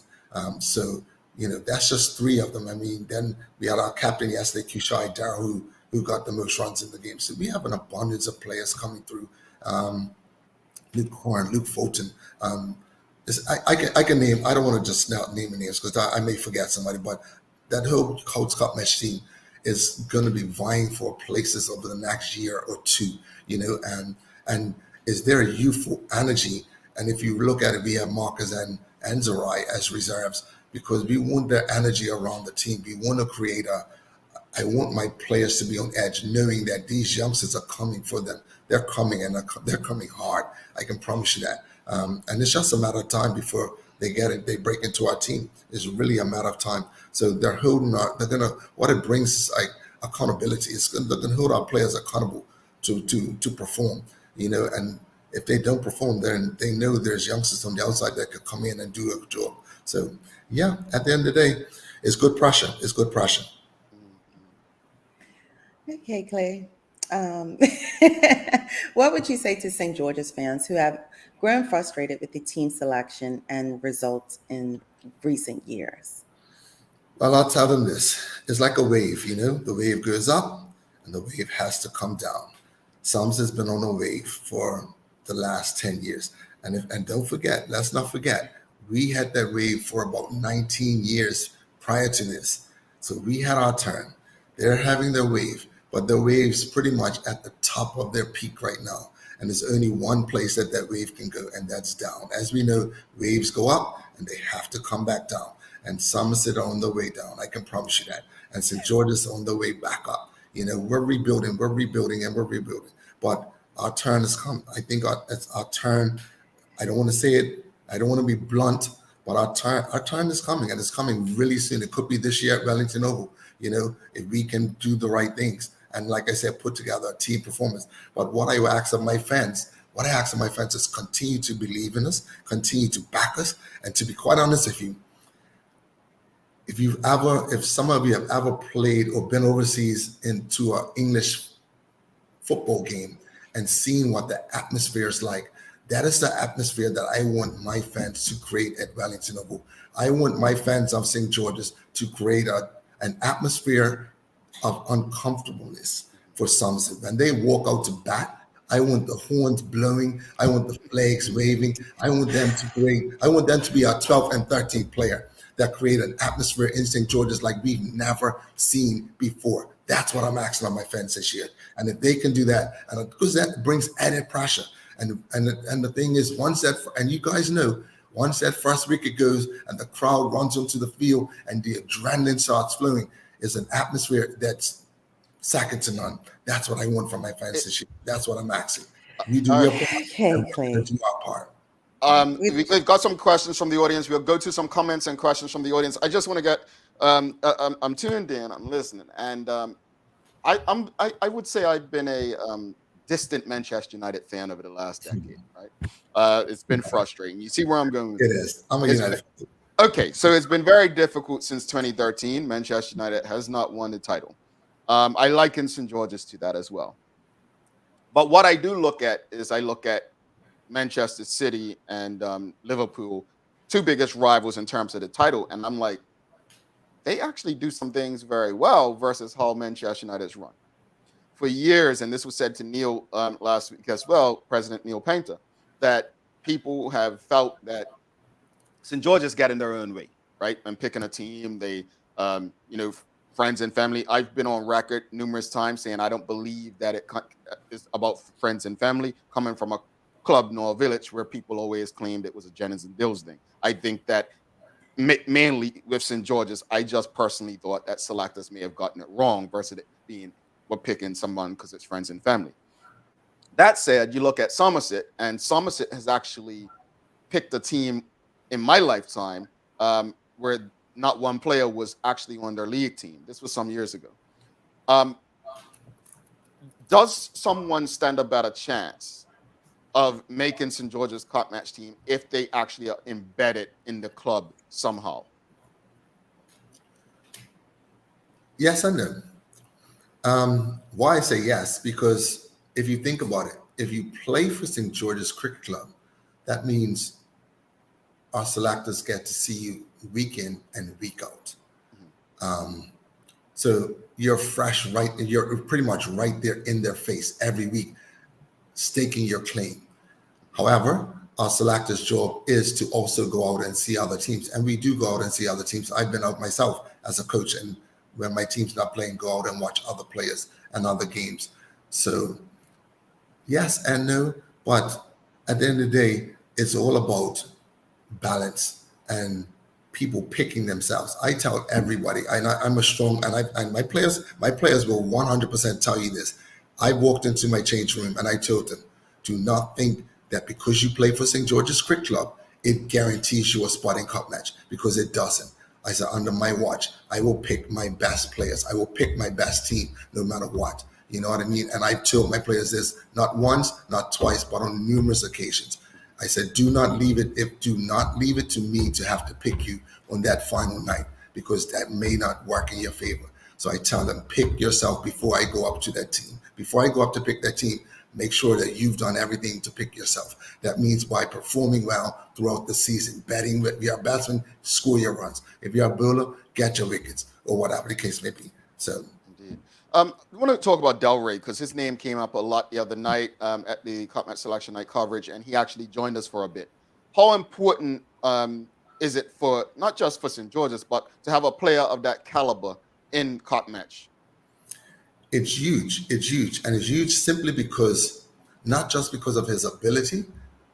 S11: So that's just 3 of them. I mean, then we had our captain yesterday, Kushai Darrow, who got the most runs in the game. So we have an abundance of players coming through. Luke Horn, Luke Fulton. I can name, I don't want to just now name the names because I may forget somebody, but that whole Colts Cup Match team is going to be vying for places over the next year or 2, and is there a youthful energy? And if you look at it, we have Marcus and Zarai as reserves because we want their energy around the team. We want to create I want my players to be on edge, knowing that these youngsters are coming for them. They're coming and they're coming hard. I can promise you that. And it's just a matter of time before they get it. They break into our team. It's really a matter of time. So they're holding what it brings is like accountability. They're going to hold our players accountable to perform, and if they don't perform, then they know there's youngsters on the outside that could come in and do a job. So yeah, at the end of the day, it's good pressure. It's good pressure.
S3: Okay, Clay. What would you say to St. George's fans who have grown frustrated with the team selection and results in recent years?
S11: Well, I'll tell them this. It's like a wave, the wave goes up and the wave has to come down. Sums has been on a wave for the last 10 years. And don't forget, let's not forget, we had that wave for about 19 years prior to this. So we had our turn. They're having their wave. But the wave's pretty much at the top of their peak right now. And there's only one place that wave can go, and that's down. As we know, waves go up and they have to come back down. And Somerset are on the way down. I can promise you that. And St. George's on the way back up. We're rebuilding. But our turn has come. I think it's our turn. I don't want to say it. I don't want to be blunt, but our turn is coming, and it's coming really soon. It could be this year at Wellington Oval, if we can do the right things. And like I said, put together a team performance. But what I ask of my fans is continue to believe in us, continue to back us. And to be quite honest with you, if some of you have ever played or been overseas into an English football game and seen what the atmosphere is like, that is the atmosphere that I want my fans to create at Wellington Oval. I want my fans of St. George's to create an atmosphere of uncomfortableness for Somerset. When they walk out to bat, I want the horns blowing. I want the flags waving. I want them to be our 12th and 13th player that create an atmosphere in St. George's like we've never seen before. That's what I'm asking of my fans this year. And if they can do that, and because that brings added pressure. And the thing is, once you guys know, once that first wicket goes and the crowd runs onto the field and the adrenaline starts flowing, it's an atmosphere that's second to none. That's what I want from my fans this year. That's what I'm asking. You do your part, and we'll do our part.
S2: We've got some questions from the audience. We'll go to some comments and questions from the audience. I just want to get. I'm tuned in. I'm listening, and I would say I've been a distant Manchester United fan over the last decade. Right? It's been frustrating. You see where I'm going with
S11: it
S2: this?
S11: Is. I'm a United fan.
S2: Okay, so it's been very difficult since 2013. Manchester United has not won the title. I liken St. George's to that as well. But what I do look at is I look at Manchester City and Liverpool, two biggest rivals in terms of the title. And I'm like, they actually do some things very well versus how Manchester United's run. For years, and this was said to Neil last week as well, President Neil Painter, that people have felt that St. George's got in their own way, right? When picking a team, they, friends and family. I've been on record numerous times saying I don't believe that it is about friends and family coming from a club nor a village where people always claimed it was a Jennings and Dills thing. I think that mainly with St. George's, I just personally thought that selectors may have gotten it wrong versus it being we're picking someone because it's friends and family. That said, you look at Somerset, and Somerset has actually picked a team in my lifetime where not one player was actually on their league team. This was some years ago. Does someone stand a better chance of making St. George's Cup match team if they actually are embedded in the club somehow?
S11: Yes and no. Why I say yes, because if you think about it, if you play for St. George's Cricket Club, that means our selectors get to see you week in and week out. So you're fresh, right? You're pretty much right there in their face every week, staking your claim. However, our selectors' job is to also go out and see other teams. And we do go out and see other teams. I've been out myself as a coach, and when my team's not playing, go out and watch other players and other games. So yes and no, but at the end of the day, it's all about balance and people picking themselves. I tell everybody, I'm a strong, and my players will 100% tell you this. I walked into my change room and I told them, do not think that because you play for St. George's Cricket Club, it guarantees you a spot in cup match, because it doesn't. I said, under my watch, I will pick my best players. I will pick my best team no matter what. You know what I mean? And I told my players this, not once, not twice, but on numerous occasions. I said, do not leave it to me to have to pick you on that final night, because that may not work in your favor. So I tell them, pick yourself before I go up to that team. Before I go up to pick that team, make sure that you've done everything to pick yourself. That means by performing well throughout the season, betting with your batsman, score your runs. If you're a bowler, get your wickets, or whatever the case may be. So,
S2: indeed. I want to talk about Delray, because his name came up a lot the other night at the Cup Match Selection Night coverage, and he actually joined us for a bit. How important is it for, not just for St. George's, but to have a player of that caliber in Cup Match?
S11: It's huge. It's huge. And it's huge simply because, not just because of his ability,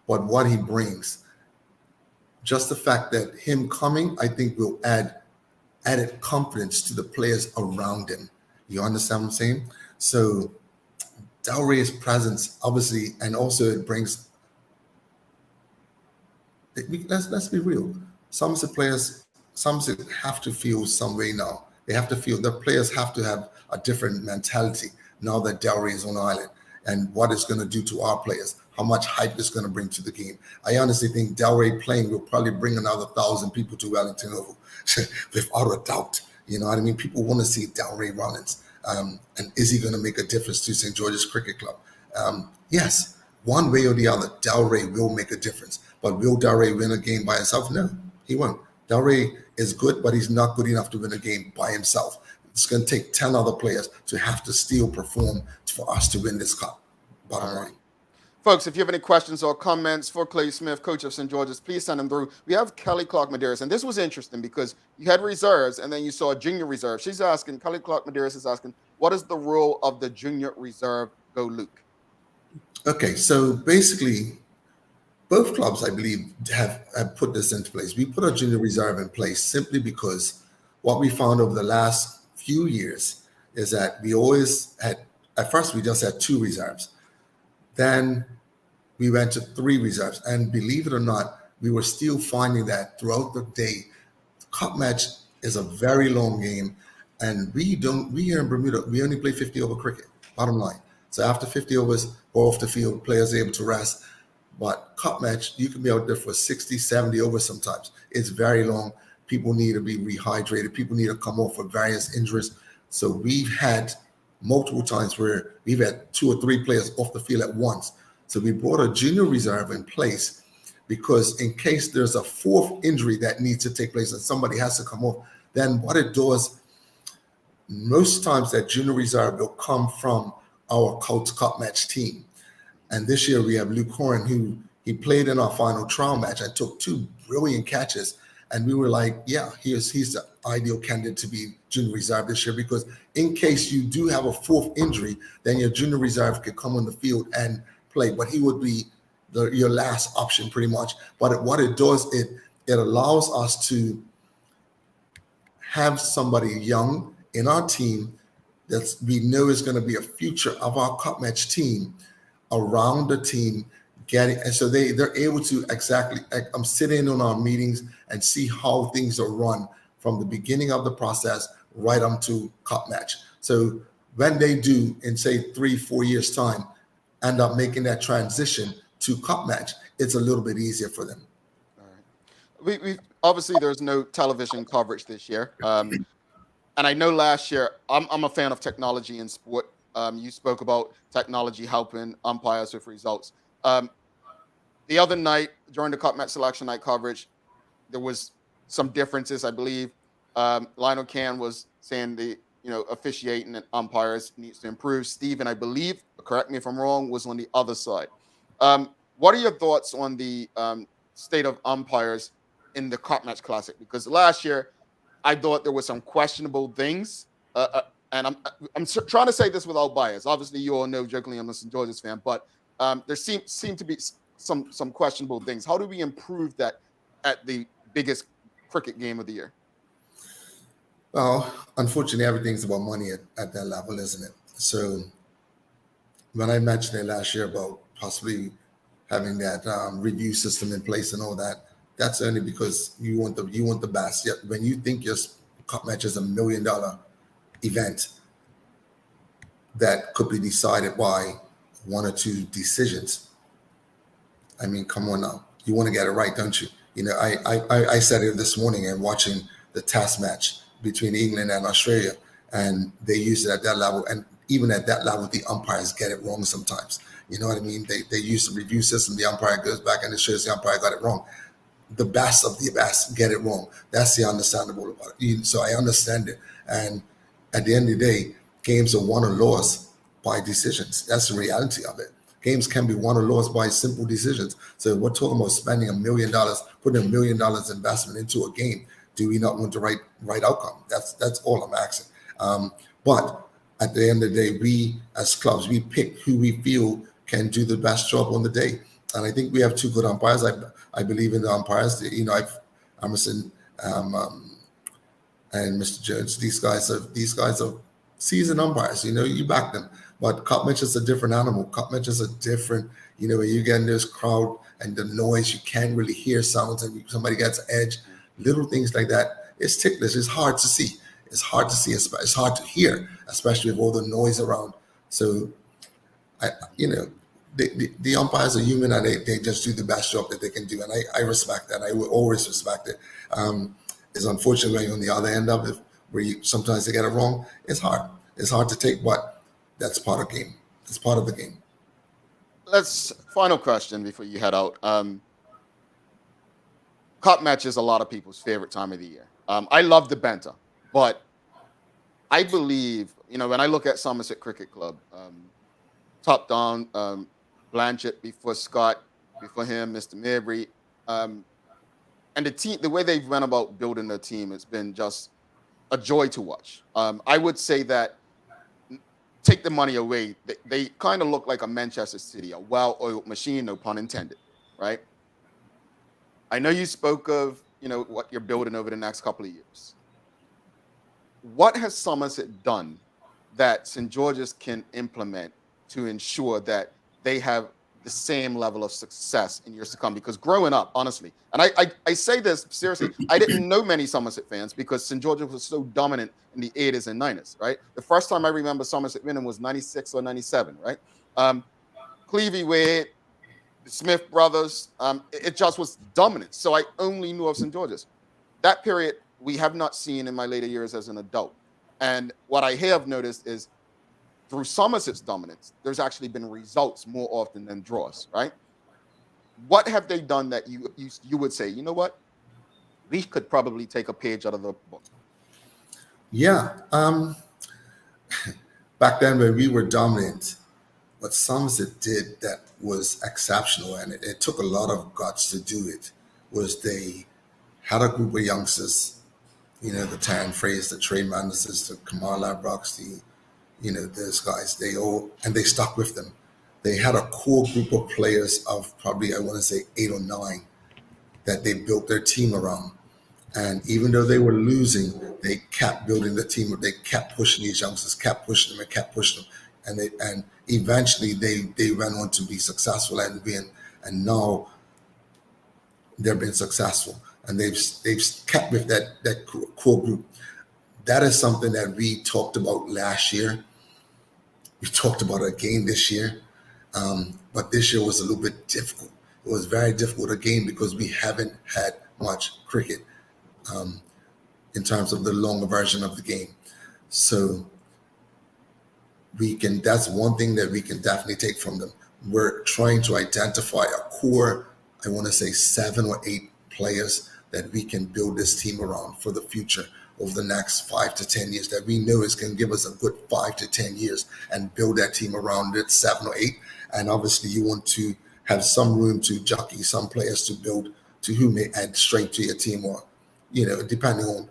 S11: but what he brings. Just the fact that him coming, I think, will add added confidence to the players around him. You understand what I'm saying? So Delray's presence, obviously, and also it brings, let's be real. Some of the players have to feel some way now. They have to feel, the players have to have a different mentality now that Delray is on the island, and what it's going to do to our players, how much hype it's going to bring to the game. I honestly think Delray playing will probably bring another 1,000 people to Wellington Oval, without a doubt. You know what I mean? People want to see Delray Rollins. And is he going to make a difference to St. George's Cricket Club? Yes, one way or the other, Delray will make a difference. But will Delray win a game by himself? No, he won't. Delray is good, but he's not good enough to win a game by himself. It's going to take 10 other players to have to still perform for us to win this cup. Bottom line.
S2: Folks, if you have any questions or comments for Clay Smith, coach of St. George's, please send them through. We have Kelly Clark Medeiros, and this was interesting because you had reserves and then you saw a junior reserve. She's asking, Kelly Clark Medeiros is asking, what is the role of the junior reserve? Go, Luke.
S11: Okay, so basically, both clubs, I believe, have put this into place. We put a junior reserve in place simply because what we found over the last few years is that we always had, at first we just had 2 reserves. Then we went to 3 reserves. And believe it or not, we were still finding that throughout the day, cup match is a very long game. And we here in Bermuda, we only play 50 over cricket, bottom line. So after 50 overs, we're off the field, players are able to rest. But cup match, you can be out there for 60, 70 overs sometimes. It's very long. People need to be rehydrated. People need to come off with various injuries. So we've had multiple times where we've had 2 or 3 players off the field at once. So we brought a junior reserve in place because in case there's a 4th injury that needs to take place and somebody has to come off, then what it does, most times that junior reserve will come from our Colts Cup match team. And this year we have Luke Horan, who he played in our final trial match and took 2 brilliant catches. And we were like, yeah, he's the ideal candidate to be junior reserve this year, because in case you do have a 4th injury, then your junior reserve could come on the field and play. But he would be your last option pretty much. But what it does, it allows us to have somebody young in our team that we know is going to be a future of our cup match team around the team. And so they're able to exactly sit in on our meetings and see how things are run from the beginning of the process right up to cup match. So when they do, in say 3-4 years time, end up making that transition to cup match, it's a little bit easier for them.
S2: All right. We obviously there's no television coverage this year, and I know last year I'm a fan of technology in sport. You spoke about technology helping umpires with results. The other night during the cup match selection night coverage, there was some differences, I believe. Lionel Can was saying the officiating and umpires needs to improve. Stephen, I believe, correct me if I'm wrong, was on the other side. What are your thoughts on the state of umpires in the cup match classic? Because last year I thought there were some questionable things, and I'm trying to say this without bias. Obviously, you all know jokingly I'm a St. George's fan, but there seem to be some questionable things. How do we improve that at the biggest cricket game of the year?
S11: Well, unfortunately, everything's about money at that level, isn't it? So when I mentioned it last year about possibly having that review system in place and all that, that's only because you want the best. Yet when you think your cup match is $1 million event that could be decided by 1 or 2 decisions, I mean, come on now. You want to get it right, don't you? I said it this morning and watching the test match between England and Australia, and they use it at that level. And even at that level, the umpires get it wrong sometimes. You know what I mean? They use the review system. The umpire goes back and it shows the umpire got it wrong. The best of the best get it wrong. That's the understandable about it. So I understand it. And at the end of the day, games are won or lost by decisions. That's the reality of it. Games can be won or lost by simple decisions. So we're talking about spending $1 million, putting $1 million investment into a game. Do we not want the right outcome? That's all I'm asking. But at the end of the day, we as clubs, we pick who we feel can do the best job on the day. And I think we have 2 good umpires. I believe in the umpires. Emerson and Mr. Jones. These guys are seasoned umpires. You back them. But cup match is a different animal. Cup matches are different. When you get in this crowd and the noise, you can't really hear sounds, and somebody gets an edge. Little things like that. It's ticklish. It's hard to see. It's hard to see. It's hard to hear, especially with all the noise around. So, the umpires are human, and they just do the best job that they can do. And I respect that. I will always respect it. It's unfortunate when you're on the other end of it, where sometimes they get it wrong. It's hard. It's hard to take, but that's part of the game. It's part of the game.
S2: Final question before you head out. Cup match is a lot of people's favorite time of the year. I love the banter, but I believe, when I look at Somerset Cricket Club, top down, Blanchett before Scott, before him, Mr. Mabry, and the team, the way they've went about building their team, it's been just a joy to watch. I would say that, take the money away, they kind of look like a Manchester City, a well-oiled machine, no pun intended, right? I know you spoke of, what you're building over the next couple of years. What has Somerset done that St. George's can implement to ensure that they have the same level of success in years to come? Because growing up, honestly, and I say this seriously, I didn't know many Somerset fans because St. George's was so dominant in the 80s and 90s, right? The first time I remember Somerset winning was 96 or 97, right? Clevie Wade, the Smith brothers, it just was dominant. So I only knew of St. George's. That period we have not seen in my later years as an adult. And what I have noticed is through Somerset's dominance, there's actually been results more often than draws, right? What have they done that you would say, you know what? We could probably take a page out of the book.
S11: Yeah. Back then when we were dominant, what Somerset did that was exceptional, and it took a lot of guts to do it, was they had a group of youngsters, the Taryn Fraser, the Trey Manderses, the Kamal Labrocks, those guys, they stuck with them. They had a core group of players of probably, I want to say 8 or 9 that they built their team around. And even though they were losing, they kept building the team. They kept pushing these youngsters, kept pushing them and kept pushing them. And eventually they went on to be successful and win. And now they've been successful. And they've kept with that core group. That is something that we talked about last year. We talked about it again this year. But this year was a little bit difficult. It was very difficult again because we haven't had much cricket in terms of the longer version of the game. So that's one thing that we can definitely take from them. We're trying to identify a core, I want to say 7 or 8 players that we can build this team around for the future over the next 5 to 10 years that we know is going to give us a good 5 to 10 years and build that team around it, 7 or 8. And obviously you want to have some room to jockey some players to build to who may add strength to your team, or, depending on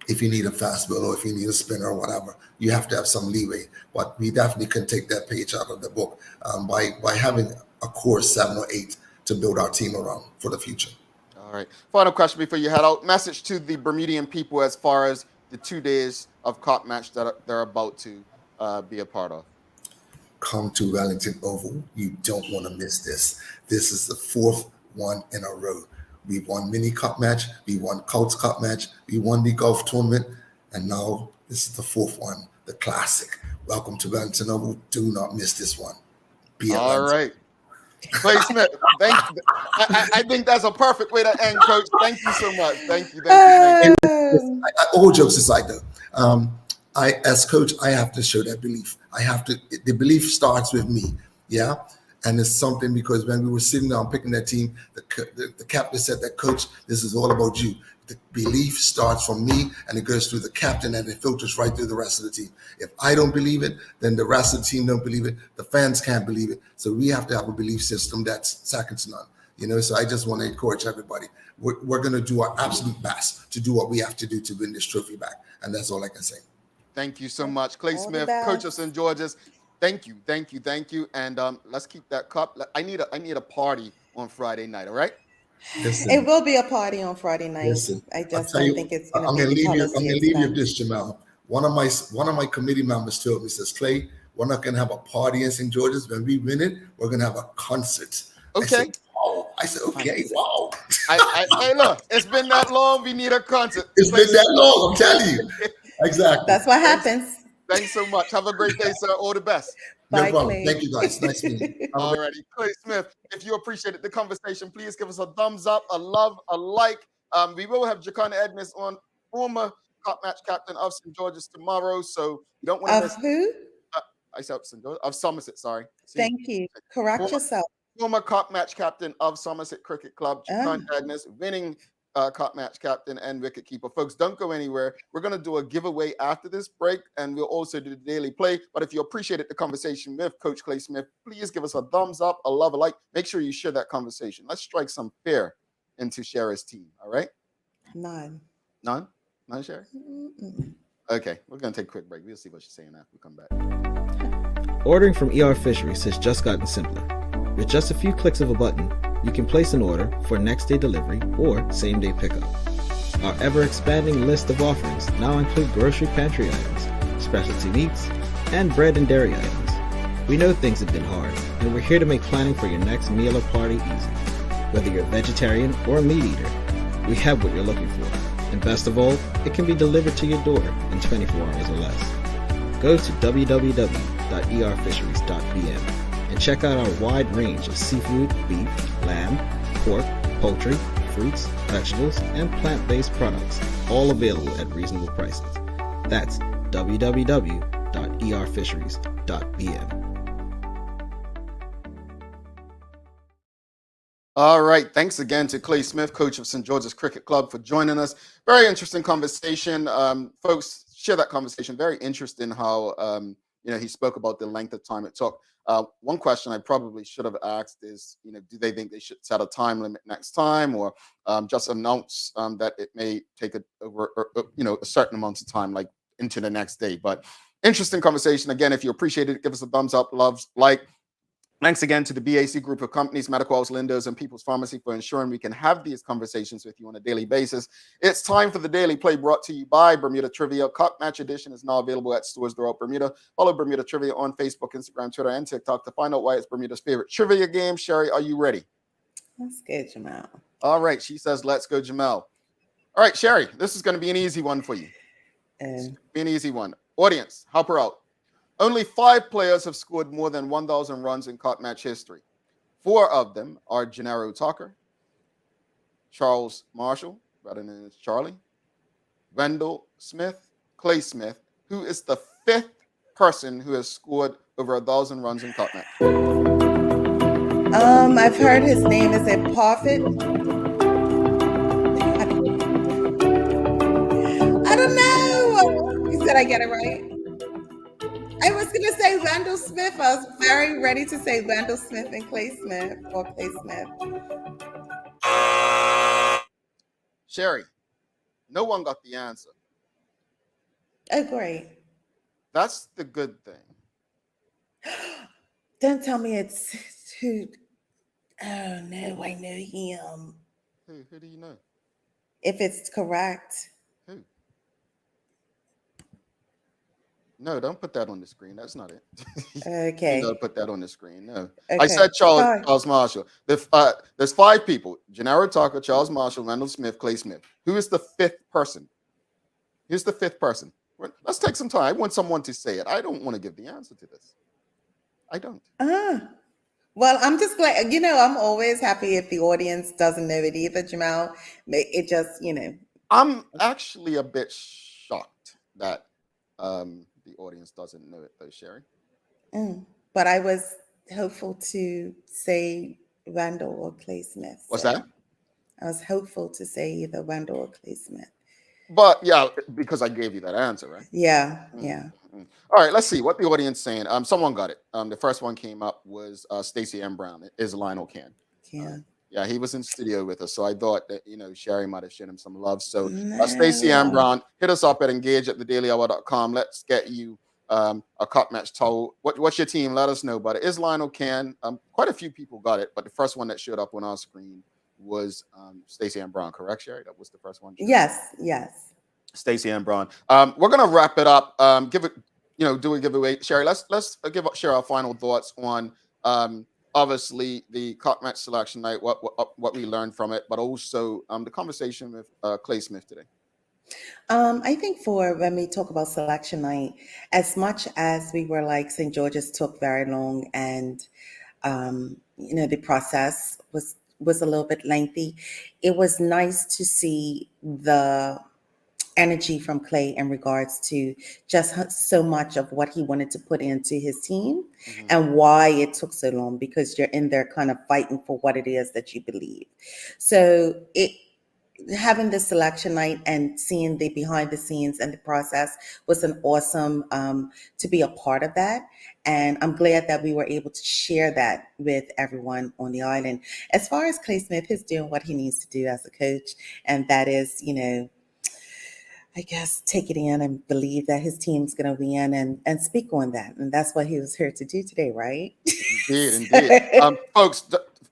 S11: if you need a fast bowler or if you need a spinner or whatever, you have to have some leeway. But we definitely can take that page out of the book by having a core 7 or 8 to build our team around for the future.
S2: All right. Final question before you head out. Message to the Bermudian people as far as the 2 days of Cup match that they're about to be a part of.
S11: Come to Wellington Oval. You don't want to miss this. This is the 4th one in a row. We won Mini Cup match. We won Colts Cup match. We won the golf tournament. And now this is the 4th one, the classic. Welcome to Wellington Oval. Do not miss this one.
S2: All right. Clay Smith, thank you. I think that's a perfect way to end, Coach. Thank you so much. Thank you.
S11: All jokes aside, though, as coach, I have to show that belief. The belief starts with me, yeah? And it's something because when we were sitting down picking that team, the captain said that, Coach, this is all about you. The belief starts from me and it goes through the captain and it filters right through the rest of the team. If I don't believe it, then the rest of the team don't believe it. The fans can't believe it. So we have to have a belief system that's second to none. So I just want to encourage everybody. We're going to do our absolute best to do what we have to do to win this trophy back. And that's all I can say.
S2: Thank you so much. Clay Smith, coach of St. George's. Thank you. And let's keep that cup. I need a party on Friday night, all right?
S11: Listen,
S3: it will be a party on Friday night.
S11: Listen,
S3: I just don't think it's going to be.
S11: I'm going to leave you with this, Jamal. One of my committee members told me, says, Clay, we're not going to have a party in St. George's. When we win it, we're going to have a concert.
S2: Okay.
S11: I said, okay, wow.
S2: Hey, look, it's been that long. We need a concert.
S11: It's been that long, I'm telling you. Exactly.
S3: That's what happens.
S2: Thanks so much. Have a great day, sir. All the best.
S11: No problem. Thank you, guys. Nice meeting you.
S2: All righty. Clay Smith, if you appreciated the conversation, please give us a thumbs up, a love, a like. We will have Jacana Edness on, former Cup match captain of St. George's tomorrow. So you don't want to miss.
S3: Of who?
S2: I said St. George, of Somerset, sorry.
S3: Thank you. Correct yourself.
S2: Former Cup match captain of Somerset Cricket Club, Jacana Edness, winning Cup Match captain and wicket keeper. Folks, don't go anywhere. We're going to do a giveaway after this break, and we'll also do the daily play. But if you appreciated the conversation with Coach Clay Smith, please give us a thumbs up, a love, a like. Make sure you share that conversation. Let's strike some fear into Sherry's team, all right?
S3: None.
S2: None? None, Sherry?
S3: Mm-mm.
S2: Okay, we're going to take a quick break. We'll see what she's saying after we come back.
S12: Ordering from ER Fisheries has just gotten simpler. With just a few clicks of a button, you can place an order for next-day delivery or same-day pickup. Our ever-expanding list of offerings now include grocery pantry items, specialty meats, and bread and dairy items. We know things have been hard, and we're here to make planning for your next meal or party easy. Whether you're a vegetarian or a meat eater, we have what you're looking for. And best of all, it can be delivered to your door in 24 hours or less. Go to www.erfisheries.bm and check out our wide range of seafood, beef, lamb, pork, poultry, fruits, vegetables, and plant-based products, all available at reasonable prices. That's www.erfisheries.bm.
S2: All right. Thanks again to Clay Smith, coach of St. George's Cricket Club, for joining us. Very interesting conversation. Folks, share that conversation. Very interesting how, he spoke about the length of time it took. One question I probably should have asked is, do they think they should set a time limit next time, or just announce that it may take a certain amount of time, like into the next day? But interesting conversation. Again, if you appreciate it, give us a thumbs up, loves, like. Thanks again to the BAC group of companies, Medical House, Lindos, and People's Pharmacy for ensuring we can have these conversations with you on a daily basis. It's time for the Daily Play, brought to you by Bermuda Trivia. Cup Match Edition is now available at stores throughout Bermuda. Follow Bermuda Trivia on Facebook, Instagram, Twitter, and TikTok to find out why it's Bermuda's favorite trivia game. Sherry, are you ready?
S3: Let's go, Jamal.
S2: All right. She says, let's go, Jamal. All right, Sherry, this is going to be an easy one for you. Be an easy one. Audience, help her out. Only 5 players have scored more than 1,000 runs in Cup Match history. 4 of them are Gennaro Tucker, Charles Marshall, better known as Charlie, Wendell Smith, Clay Smith, who is the 5th person who has scored over 1,000 runs in Cup Match.
S3: I've heard his name. Is it Parfit? I don't know. You said I get it right. I was going to say Wendell Smith. I was very ready to say Wendell Smith and Clay Smith, or Clay Smith.
S2: Sherry, no one got the answer.
S3: Oh, great.
S2: That's the good thing.
S3: Don't tell me it's who. Oh, no, I know him.
S2: Who do you know?
S3: If it's correct.
S2: Who? No, don't put that on the screen. That's not it.
S3: Okay.
S2: You gotta put that on the screen. No.
S3: Okay.
S2: I said Charles Marshall. There's 5 people. Gennaro Tucker, Charles Marshall, Wendell Smith, Clay Smith. Who is the 5th person? Who's the 5th person? Let's take some time. I want someone to say it. I don't want to give the answer to this. I don't.
S3: Well, I'm just glad, I'm always happy if the audience doesn't know it either, Jamal. It just,
S2: I'm actually a bit shocked that the audience doesn't know it though, Sherry.
S3: But I was hopeful to say Wendell or Clay Smith.
S2: What's that?
S3: I was hopeful to say either Wendell or Clay Smith.
S2: But yeah, because I gave you that answer, right?
S3: Yeah.
S2: All right, let's see what the audience is saying. Someone got it. The first one came up was Stacey M. Brown. It is Lionel Can. Yeah, he was in studio with us, so I thought that Sherry might have shown him some love. So Stacey M. Brown, hit us up at engage@thedailyhour.com. Let's get you a Cup Match towel. What's your team? Let us know. But it is Lionel Can. Quite a few people got it, but the first one that showed up on our screen was Stacey M. Brown. Correct, Sherry? That was the first one.
S3: Yes.
S2: Stacey M. Brown. We're gonna wrap it up. Give it, do a giveaway. Sherry, let's share our final thoughts on obviously the Cup Match selection night, what we learned from it, but also the conversation with Clay Smith today.
S3: I think when we talk about selection night, as much as we were like St. George's took very long and the process was a little bit lengthy, it was nice to see the energy from Clay in regards to just so much of what he wanted to put into his team and why it took so long, because you're in there kind of fighting for what it is that you believe. So having the selection night and seeing the behind the scenes and the process was an awesome to be a part of that. And I'm glad that we were able to share that with everyone on the island. As far as Clay Smith is doing what he needs to do as a coach, and that is, I guess, take it in and believe that his team's going to win and speak on that. And that's what he was here to do today, right?
S2: Indeed. Folks,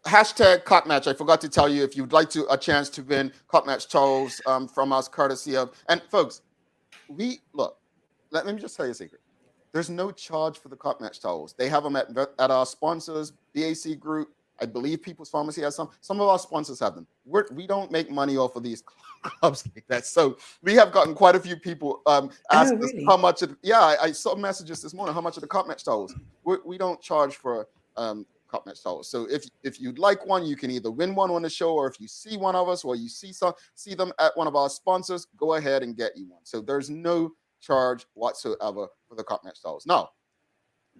S2: hashtag Cup Match. I forgot to tell you, if you'd like a chance to win Cup Match towels from us, courtesy of, and folks, let me just tell you a secret. There's no charge for the Cup Match towels. They have them at our sponsors, BAC Group. I believe People's Pharmacy has some. Some of our sponsors have them. We don't make money off of these clubs like that. So we have gotten quite a few people ask us how much of, I saw messages this morning, how much of the Cup Match towels. We don't charge for Cup Match towels. So if you'd like one, you can either win one on the show, or if you see one of us or you see them at one of our sponsors, go ahead and get you one. So there's no charge whatsoever for the Cup Match towels. Now,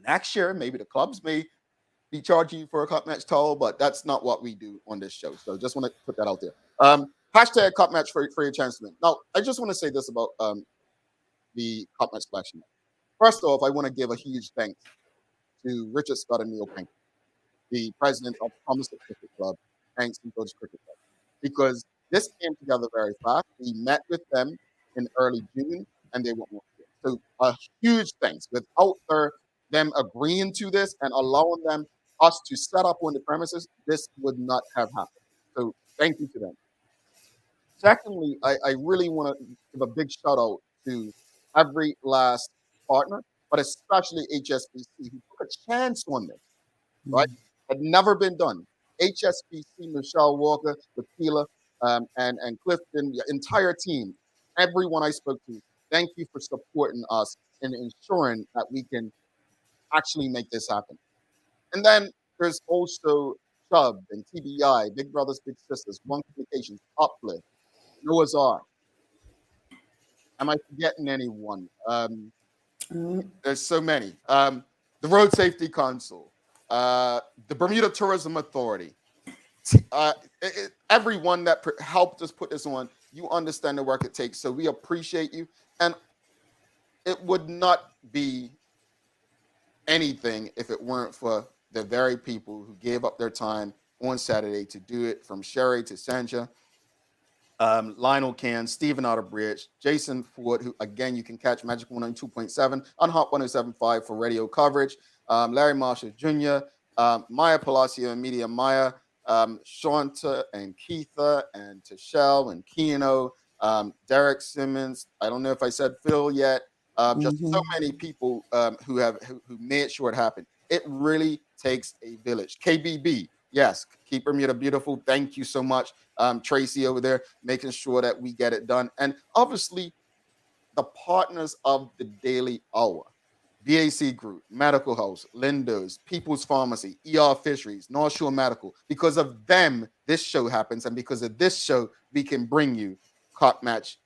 S2: next year, maybe the clubs may be charging you for a Cup Match towel, but that's not what we do on this show. So just want to put that out there. Hashtag Cup Match for your chance to win. Now, I just want to say this about the Cup Match selection. First off, I want to give a huge thanks to Richard Scott and Neil Pink, the president of Somerset Cricket Club and St. George Cricket Club, because this came together very fast. We met with them in early June, and they were more clear. So a huge thanks. Without them agreeing to this and allowing us to set up on the premises, this would not have happened. So thank you to them. Secondly, I really want to give a big shout out to every last partner, but especially HSBC, who took a chance on this, right? Had never been done. HSBC, Michelle Walker, Tequila, and Clifton, the entire team, everyone I spoke to, thank you for supporting us in ensuring that we can actually make this happen. And then there's also Chubb and TBI, Big Brothers Big Sisters, One Communications, Uplift, Noah's Ark. Am I forgetting anyone? There's so many. The Road Safety Council, the Bermuda Tourism Authority, everyone that helped us put this on. You understand the work it takes, so we appreciate you. And it would not be anything if it weren't for the very people who gave up their time on Saturday to do it, from Sherry to Sanja, Lionel Can, Stephen Otterbridge, Jason Ford, who, again, you can catch Magic 192.7 on Hot 107.5 for radio coverage, Larry Marshall Jr., Maya Palacio and Media Maya, Shanta and Keitha and Tashelle and Keno, Derek Simmons. I don't know if I said Phil yet. Just so many people who made sure it happened. It really takes a village. KBB, yes, Keep Bermuda Beautiful. Thank you so much. Tracy over there making sure that we get it done. And obviously, the partners of the Daily Hour, BAC Group, Medical House, Lindo's, People's Pharmacy, ER Fisheries, North Shore Medical. Because of them, this show happens. And because of this show, we can bring you Cup Match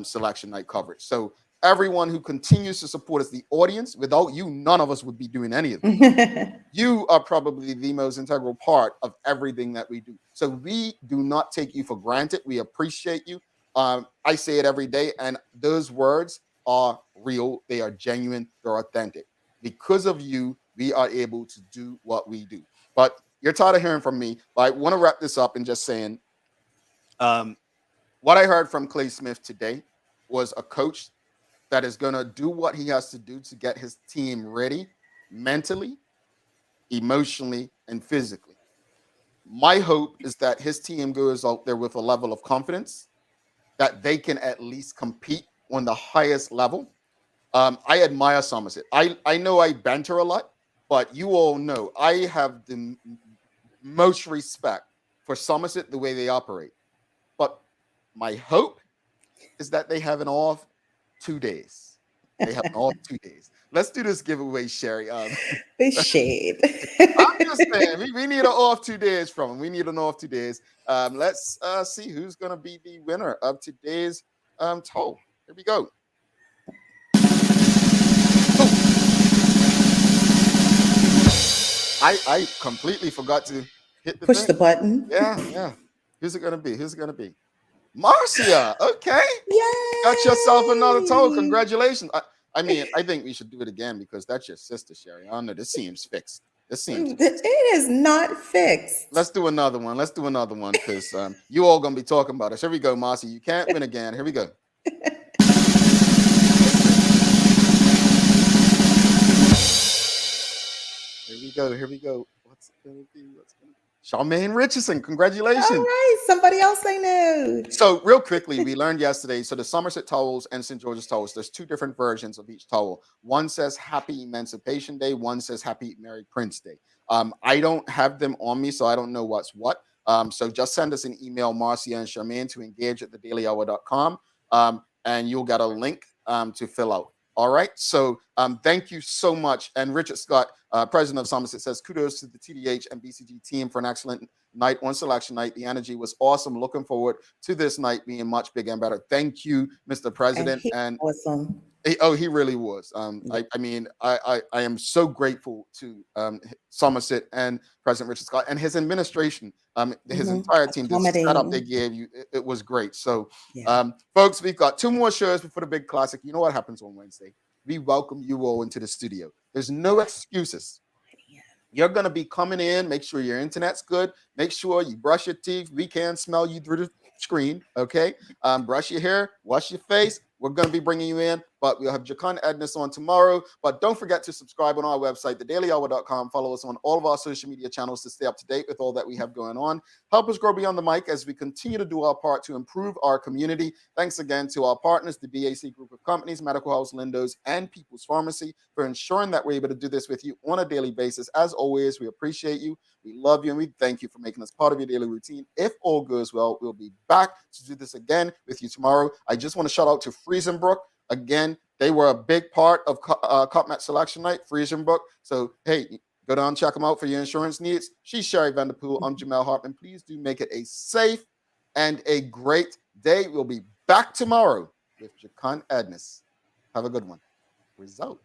S2: selection night coverage. So everyone who continues to support us, the audience, without you, none of us would be doing any of it. You are probably the most integral part of everything that we do. So we do not take you for granted. We appreciate you. I say it every day, and those words are real. They are genuine. They're authentic. Because of you, we are able to do what we do. But you're tired of hearing from me. But I want to wrap this up and just saying, what I heard from Clay Smith today was a coach that is going to do what he has to do to get his team ready mentally, emotionally, and physically. My hope is that his team goes out there with a level of confidence that they can at least compete on the highest level. I admire Somerset. I know I banter a lot, but you all know I have the most respect for Somerset, the way they operate. But my hope is that they have an off 2 days. They have all 2 days. Let's do this giveaway, Sherry.
S3: The shade.
S2: I'm just saying, we need an off 2 days from them. We need an off 2 days. Let's see who's going to be the winner of today's toll. Here we go. I completely forgot to hit the
S3: push the button.
S2: Yeah. Who's it going to be? Marcia, okay.
S3: Yay!
S2: Got yourself another toe. Congratulations. I mean, I think we should do it again because that's your sister, Sherry. I know this seems fixed. This seems fixed.
S3: It is not fixed.
S2: Let's do another one. Let's do another one because you all gonna be talking about us. Here we go, Marcia. You can't win again. Here we go. Here we go. Here we go. What's it gonna be? Charmaine Richardson, congratulations.
S3: All right, somebody else I know.
S2: So real quickly, we learned yesterday, so the Somerset towels and St. George's towels, there's two different versions of each towel. One says Happy Emancipation Day, one says Happy Mary Prince Day. I don't have them on me, so I don't know what's what. So just send us an email, Marcia and Charmaine, to engage@thedailyhour.com, and you'll get a link to fill out. All right. So thank you so much. And Richard Scott, president of Somerset, says kudos to the TDH and BCG team for an excellent night on selection night. The energy was awesome. Looking forward to this night being much bigger and better. Thank you, Mr. President.
S3: And awesome.
S2: He really was. I mean, I am so grateful to Somerset and President Richard Scott and his administration, his entire team. The setup they gave you, it was great. So, folks, we've got 2 more shows before the big classic. You know what happens on Wednesday? We welcome you all into the studio. There's no excuses. You're going to be coming in. Make sure your internet's good. Make sure you brush your teeth. We can smell you through the screen. Okay. Brush your hair. Wash your face. We're going to be bringing you in, but we'll have Jacon Edness on tomorrow. But don't forget to subscribe on our website, thedailyhour.com. Follow us on all of our social media channels to stay up to date with all that we have going on. Help us grow beyond the mic as we continue to do our part to improve our community. Thanks again to our partners, the BAC Group of Companies, Medical House Lindos, and People's Pharmacy for ensuring that we're able to do this with you on a daily basis. As always, we appreciate you. We love you, and we thank you for making us part of your daily routine. If all goes well, we'll be back to do this again with you tomorrow. I just want to shout out to Friesenbrook. Again, they were a big part of Cup Match Selection Night, Friesenbrook. So, hey, go down and check them out for your insurance needs. She's Sherry Vanderpool. I'm Jamel Hartman. Please do make it a safe and a great day. We'll be back tomorrow with Jacon Edness. Have a good one. Result.